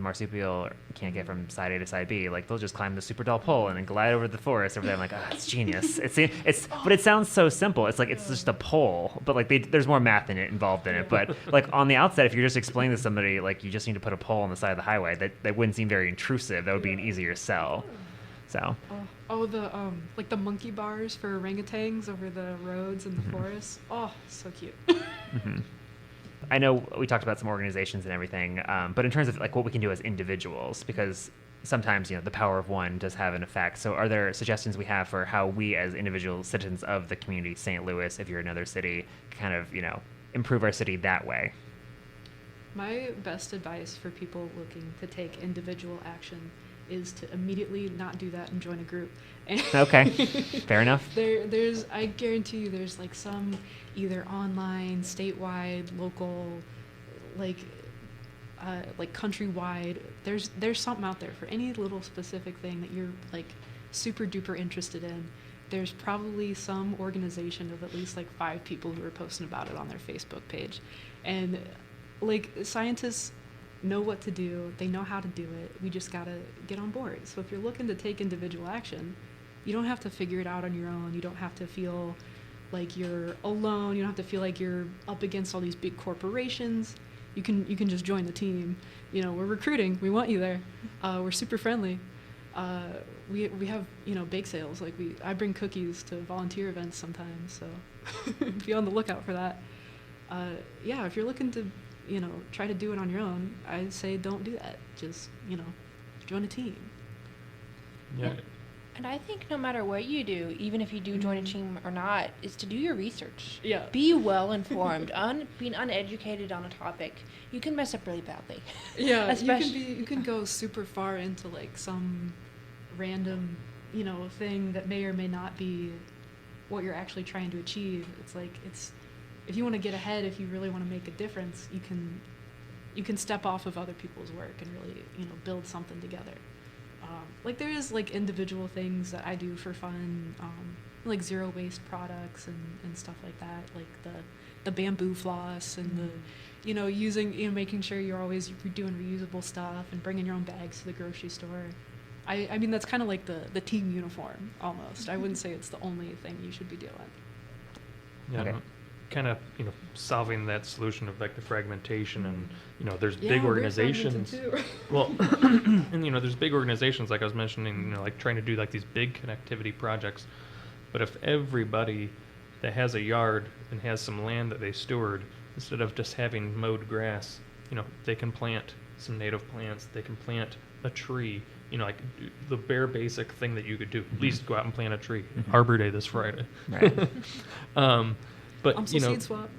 marsupial can't get from side A to side B. Like they'll just climb the super tall pole and then glide over the forest over there. I'm like, it's genius. But it sounds so simple. It's like it's just a pole, but like there's more math involved in it. But like on the outset, if you're just explaining to somebody like you just need to put a pole on the side of the highway, that wouldn't seem very intrusive. That would be an easier sell. So. Like the monkey bars for orangutans over the roads and the forests. Oh, so cute. I know we talked about some organizations and everything, but in terms of like what we can do as individuals, because sometimes the power of one does have an effect. So are there suggestions we have for how we as individual citizens of the community, St. Louis, if you're another city, kind of improve our city that way? My best advice for people looking to take individual action is to immediately not do that and join a group. Okay, fair enough. I guarantee you there's like some either online, statewide, local, like countrywide, there's something out there for any little specific thing that you're like super duper interested in. There's probably some organization of at least like 5 people who are posting about it on their Facebook page. And like scientists know what to do, they know how to do it, we just gotta get on board. So if you're looking to take individual action, you don't have to figure it out on your own. You don't have to feel like you're alone. You don't have to feel like you're up against all these big corporations. You can just join the team. We're recruiting, we want you there. We're super friendly. We have bake sales. Like I bring cookies to volunteer events sometimes, so be on the lookout for that. If you're looking to try to do it on your own, I say don't do that. Just, join a team. Yeah. And I think no matter what you do, even if you do join a team or not, is to do your research. Yeah. Be well informed. Being uneducated on a topic, you can mess up really badly. Yeah, you can go super far into like some random, thing that may or may not be what you're actually trying to achieve. If you want to get ahead, if you really want to make a difference, you can step off of other people's work and really, build something together. Like there is like individual things that I do for fun, like zero waste products and stuff like that, like the bamboo floss and the, making sure you're always doing reusable stuff and bringing your own bags to the grocery store. I mean, that's kind of like the team uniform almost. I wouldn't say it's the only thing you should be doing. Yeah, Okay. Kind of, solving that solution of like the fragmentation and, there's big organizations. Well, and, there's big organizations, like I was mentioning, like trying to do like these big connectivity projects. But if everybody that has a yard and has some land that they steward, instead of just having mowed grass, they can plant some native plants, they can plant a tree, like the bare basic thing that you could do. At least go out and plant a tree. Arbor Day this Friday. Right. But seed swap.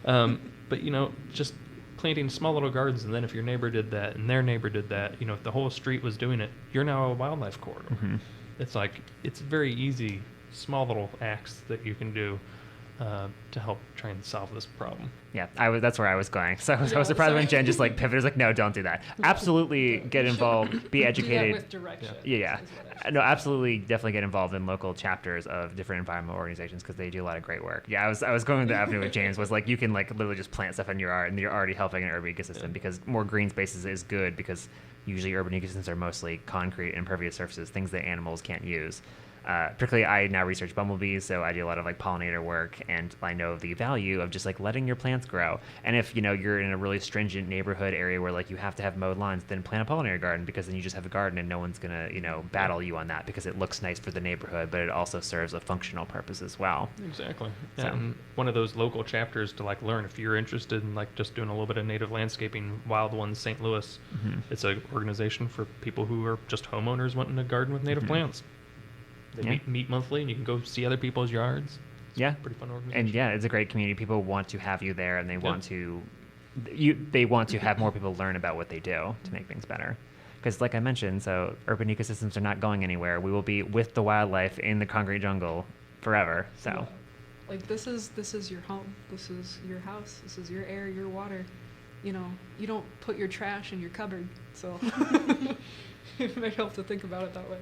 But just planting small little gardens, and then if your neighbor did that and their neighbor did that, if the whole street was doing it, you're now a wildlife corridor. It's like, it's very easy, small little acts that you can do to help try and solve this problem. Yeah, that's where I was going. So I was surprised when Jen just like pivoted. Was like, no, don't do that. Absolutely get involved, be educated. With direction. Yeah. No, absolutely, definitely get involved in local chapters of different environmental organizations because they do a lot of great work. Yeah, I was going the avenue with James was like, you can like literally just plant stuff in your yard and you're already helping an urban ecosystem because more green spaces is good because usually urban ecosystems are mostly concrete and impervious surfaces, things that animals can't use. Particularly, I now research bumblebees, so I do a lot of like pollinator work, and I know the value of just like letting your plants grow. And if you're in a really stringent neighborhood area where like you have to have mowed lawns, then plant a pollinator garden because then you just have a garden and no one's gonna battle you on that because it looks nice for the neighborhood, but it also serves a functional purpose as well. Exactly. So. And one of those local chapters to like learn if you're interested in like just doing a little bit of native landscaping. Wild Ones St. Louis, it's an organization for people who are just homeowners wanting to garden with native plants. They meet monthly, and you can go see other people's yards. It's pretty fun organization. And it's a great community. People want to have you there, and they want to have more people learn about what they do to make things better. Because, like I mentioned, so urban ecosystems are not going anywhere. We will be with the wildlife in the concrete jungle forever. So, like this is your home. This is your house. This is your air, your water. You don't put your trash in your cupboard. So it might help to think about it that way.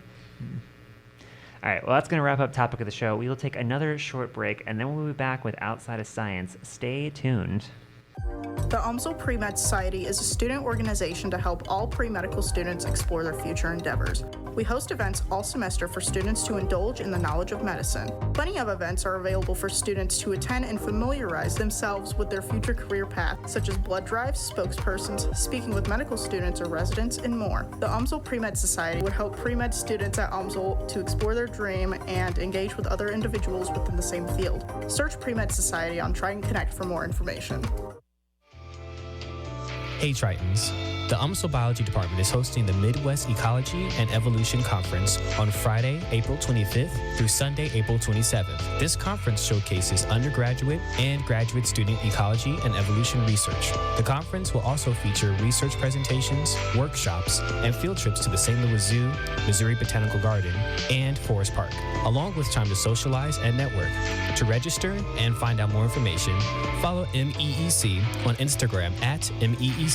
All right, well, that's going to wrap up topic of the show. We will take another short break, and then we'll be back with Outside of Science. Stay tuned. The UMSL Pre-Med Society is a student organization to help all pre-medical students explore their future endeavors. We host events all semester for students to indulge in the knowledge of medicine. Plenty of events are available for students to attend and familiarize themselves with their future career path, such as blood drives, spokespersons, speaking with medical students or residents, and more. The UMSL Pre-Med Society would help pre-med students at UMSL to explore their dream and engage with other individuals within the same field. Search Pre-Med Society on Try and Connect for more information. Hey Tritons, the UMSL Biology Department is hosting the Midwest Ecology and Evolution Conference on Friday, April 25th through Sunday, April 27th. This conference showcases undergraduate and graduate student ecology and evolution research. The conference will also feature research presentations, workshops, and field trips to the St. Louis Zoo, Missouri Botanical Garden, and Forest Park, along with time to socialize and network. To register and find out more information, follow MEEC on Instagram at MEEC@UMSL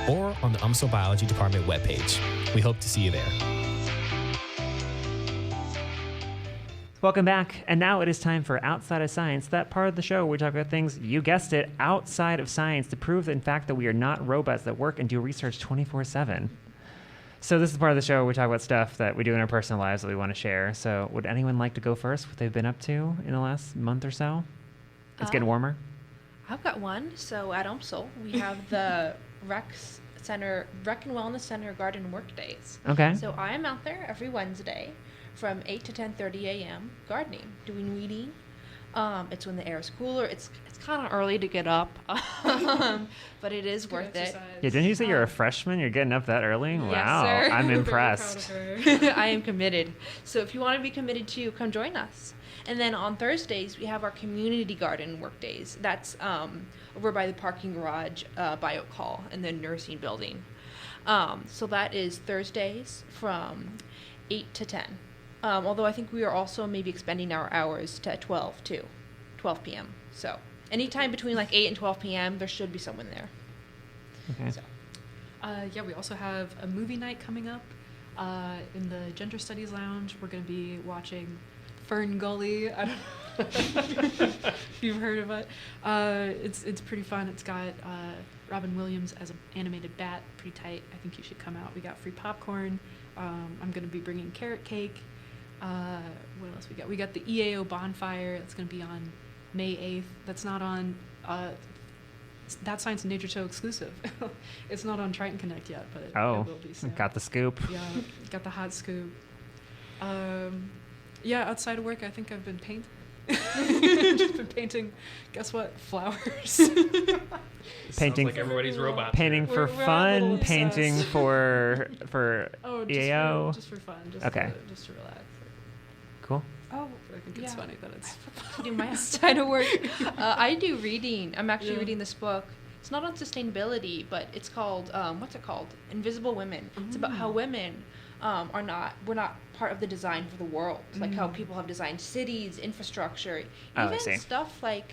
or on the UMSL Biology Department webpage. We hope to see you there. Welcome back, and now it is time for Outside of Science, that part of the show where we talk about things, you guessed it, outside of science to prove, in fact, that we are not robots that work and do research 24/7. So this is part of the show where we talk about stuff that we do in our personal lives that we want to share. So would anyone like to go first, what they've been up to in the last month or so? It's getting warmer. I've got one. So at UMSL, we have the Rec and Wellness Center Garden Work Days. Okay. So I am out there every Wednesday from 8 to 10:30 a.m. gardening, doing weeding. It's when the air is cooler. It's kind of early to get up, but it is worth it. Yeah, didn't you say you're a freshman? You're getting up that early? Yes, Wow, sir. I'm impressed. I am committed. So if you want to be committed too, come join us. And then on Thursdays, we have our community garden work days. That's over by the parking garage by Oak Hall in the nursing building. So that is Thursdays from 8 to 10. Although I think we are also maybe expanding our hours to 12 p.m. So anytime between like 8 and 12 p.m., there should be someone there. Okay. So. Yeah, we also have a movie night coming up in the Gender Studies Lounge. We're going to be watching Fern Gully. I don't know if you've heard of it. It's pretty fun. It's got Robin Williams as an animated bat, pretty tight. I think you should come out. We got free popcorn. I'm going to be bringing carrot cake. What else we got? We got the EAO bonfire. That's going to be on May 8th. That's not on That Science and Nature Show exclusive. It's not on Triton Connect yet, but it will be soon. Got the scoop. Yeah, got the hot scoop. Yeah, outside of work, I think I've been painting. Just been painting, guess what? Flowers. Painting like everybody's robot. Painting for We're fun, painting for EAO. Just for fun. Just to relax. Cool. Oh, I think it's funny that it's to do my outside of work. I do reading. I'm actually reading this book. It's not on sustainability, but it's called what's it called? Invisible Women. It's about how women we're not part of the design for the world. Like how people have designed cities, infrastructure, even stuff like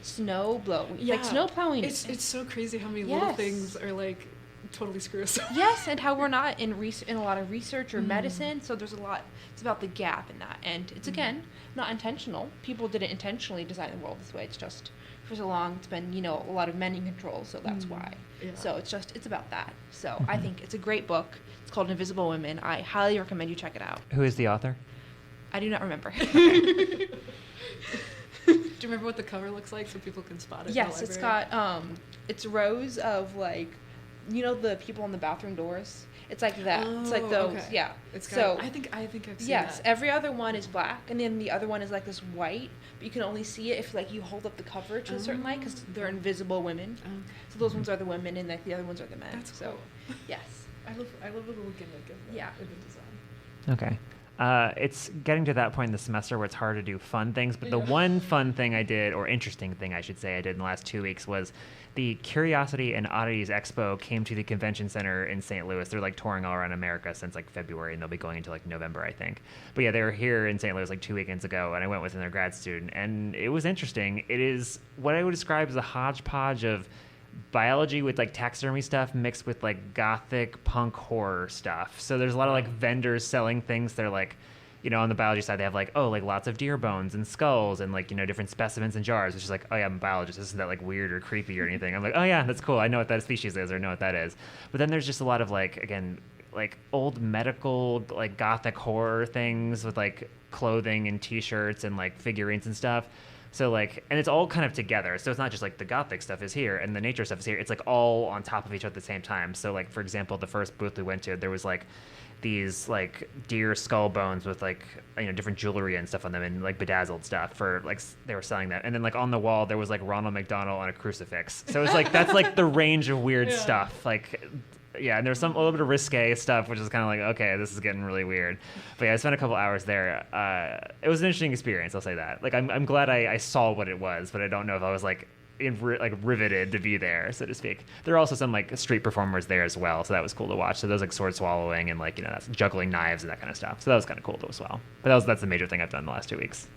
snow blowing, like snow plowing. It's so crazy how many little things are like totally screw us up. Yes, and how we're not in a lot of research or medicine. So there's a lot. It's about the gap in that, and it's again not intentional. People didn't intentionally design the world this way. It's just for so long it's been a lot of men in control. So that's why. Yeah. So it's about that. So I think it's a great book. It's called Invisible Women. I highly recommend you check it out. Who is the author? I do not remember. Do you remember what the cover looks like so people can spot it? Yes, it's got it's rows of like, the people on the bathroom doors. It's like that. It's like those. Okay. Yeah. It's got, I think I've seen yes, that. Every other one is black, and then the other one is like this white. But you can only see it if like you hold up the cover to a certain light because they're invisible women. So those ones are the women, and like the other ones are the men. That's so cool. Yes. I love a little gimmick of the design. Okay. It's getting to that point in the semester where it's hard to do fun things, but the one fun thing I did, or interesting thing I should say I did in the last 2 weeks, was the Curiosity and Oddities Expo came to the convention center in St. Louis. They're like touring all around America since like February, and they'll be going into like November, I think. But yeah, they were here in St. Louis like 2 weekends ago, and I went with another grad student, and it was interesting. It is what I would describe as a hodgepodge of biology with like taxidermy stuff mixed with like gothic punk horror stuff. So there's a lot of like vendors selling things. They're like, on the biology side, they have like, like lots of deer bones and skulls and like, different specimens in jars. It's just like, oh yeah, I'm a biologist. This isn't that like weird or creepy or anything. I'm like, oh yeah, that's cool. I know what that species is or know what that is. But then there's just a lot of like, again, like old medical, like gothic horror things with like clothing and t-shirts and like figurines and stuff. So like, and it's all kind of together. So it's not just like the gothic stuff is here and the nature stuff is here. It's like all on top of each other at the same time. So like, for example, the first booth we went to, there was like these like deer skull bones with like, different jewelry and stuff on them and like bedazzled stuff for like, they were selling that. And then like on the wall, there was like Ronald McDonald on a crucifix. So it's like, that's like the range of weird stuff. Like, yeah, and there's a little bit of risque stuff, which is kind of like, okay, this is getting really weird. But yeah, I spent a couple hours there. It was an interesting experience, I'll say that. Like, I'm glad I saw what it was, but I don't know if I was like riveted to be there, so to speak. There are also some like street performers there as well, so that was cool to watch. So there was like sword swallowing and like that's juggling knives and that kind of stuff. So that was kind of cool as well. But that's the major thing I've done the last 2 weeks.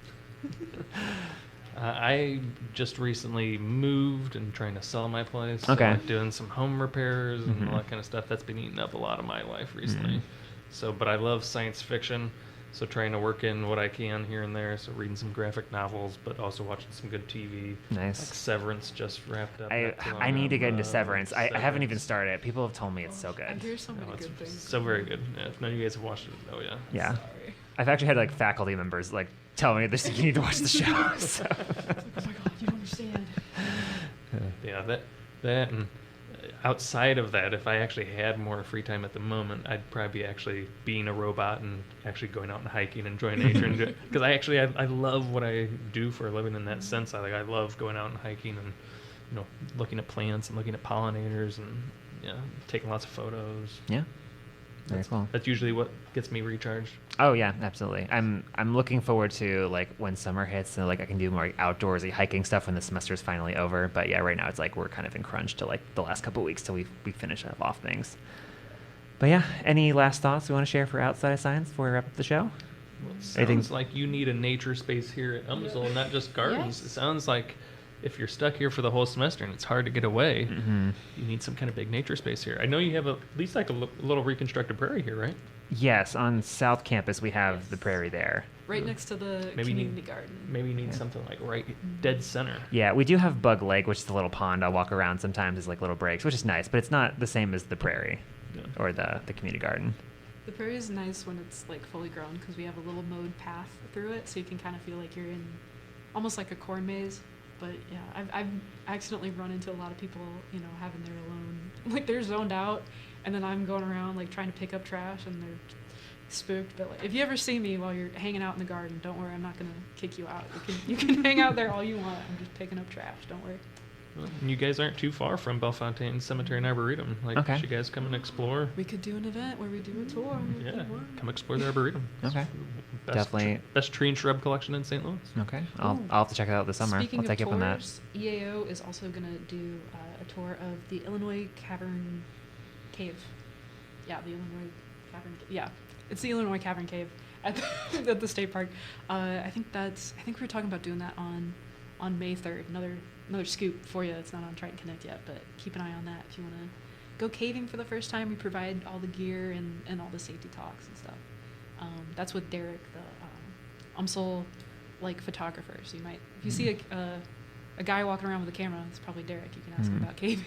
I just recently moved and trying to sell my place. So Okay. like doing some home repairs and all that kind of stuff. That's been eating up a lot of my life recently. So, but I love science fiction. So trying to work in what I can here and there. So reading some graphic novels, but also watching some good TV. Nice. Like Severance just wrapped up. I need to get into Severance. I haven't even started it. People have told me it's so good. I hear so many good things. So very good. Yeah, if none of you guys have watched it, yeah. Yeah. Sorry. I've actually had like faculty members like tell me this, you need to watch the show. So. Oh my god, you don't understand. Yeah, that and outside of that, if I actually had more free time at the moment, I'd probably be actually being a robot and actually going out and hiking and enjoying nature. And because I love what I do for a living in that sense. I love going out and hiking and looking at plants and looking at pollinators and taking lots of photos. Yeah. Very cool. That's usually what gets me recharged. Oh yeah, absolutely. I'm looking forward to like when summer hits and like I can do more like, outdoorsy hiking stuff when the semester's finally over. But yeah, right now it's like we're kind of in crunch to like the last couple of weeks till we finish off things. But yeah, any last thoughts we want to share for Outside of Science before we wrap up the show? Well, it sounds like you need a nature space here at UMSL, and not just gardens. Yes. It sounds like if you're stuck here for the whole semester and it's hard to get away, you need some kind of big nature space here. I know you have at least like a little reconstructed prairie here, right? Yes, on South Campus we have the prairie there. Right next to the community garden. Maybe you need something like right dead center. Yeah, we do have Bug Lake, which is a little pond I'll walk around sometimes as like little breaks, which is nice, but it's not the same as the prairie or the community garden. The prairie is nice when it's like fully grown because we have a little mowed path through it, so you can kind of feel like you're in almost like a corn maze. But yeah, I've accidentally run into a lot of people, having their alone, like they're zoned out, and then I'm going around like trying to pick up trash, and they're spooked. But like, if you ever see me while you're hanging out in the garden, don't worry, I'm not gonna kick you out. You can hang out there all you want. I'm just picking up trash. Don't worry. Well, you guys aren't too far from Bellefontaine Cemetery and Arboretum. Should you guys come and explore? We could do an event where we do a tour. Yeah, come explore the Arboretum. Okay. Definitely. Best tree and shrub collection in St. Louis. Okay. I'll have to check it out this summer. Speaking I'll take you up on that. EAO is also going to do a tour of the Illinois Cavern Cave. Yeah, the Illinois Cavern Cave. Yeah, it's the Illinois Cavern Cave at the state park. I think we were talking about doing that on May 3rd. Another scoop for you. It's not on Triton Connect yet, but keep an eye on that if you want to go caving for the first time. We provide all the gear and all the safety talks and stuff. That's with Derek, the UMSL photographer. So you might, if you see a guy walking around with a camera, it's probably Derek. You can ask him about caving.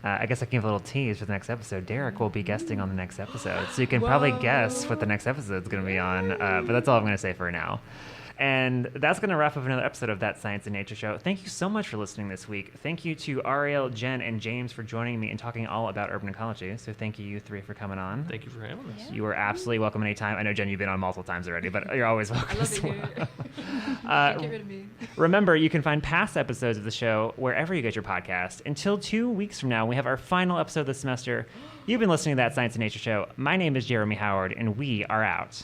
I guess I can give a little tease for the next episode. Derek will be guesting on the next episode, so you can probably guess what the next episode is going to be on. But that's all I'm going to say for now. And that's going to wrap up another episode of That Science and Nature Show. Thank you so much for listening this week. Thank you to Ariel, Jenn, and James for joining me and talking all about urban ecology. So thank you three for coming on. Thank you for having us. Yeah. You are absolutely welcome anytime. I know, Jenn, you've been on multiple times already, but you're always welcome. I love it here. Can't get rid of me. Remember, you can find past episodes of the show wherever you get your podcast. Until 2 weeks from now, we have our final episode of the semester. You've been listening to That Science and Nature Show. My name is Jeremy Howard, and we are out.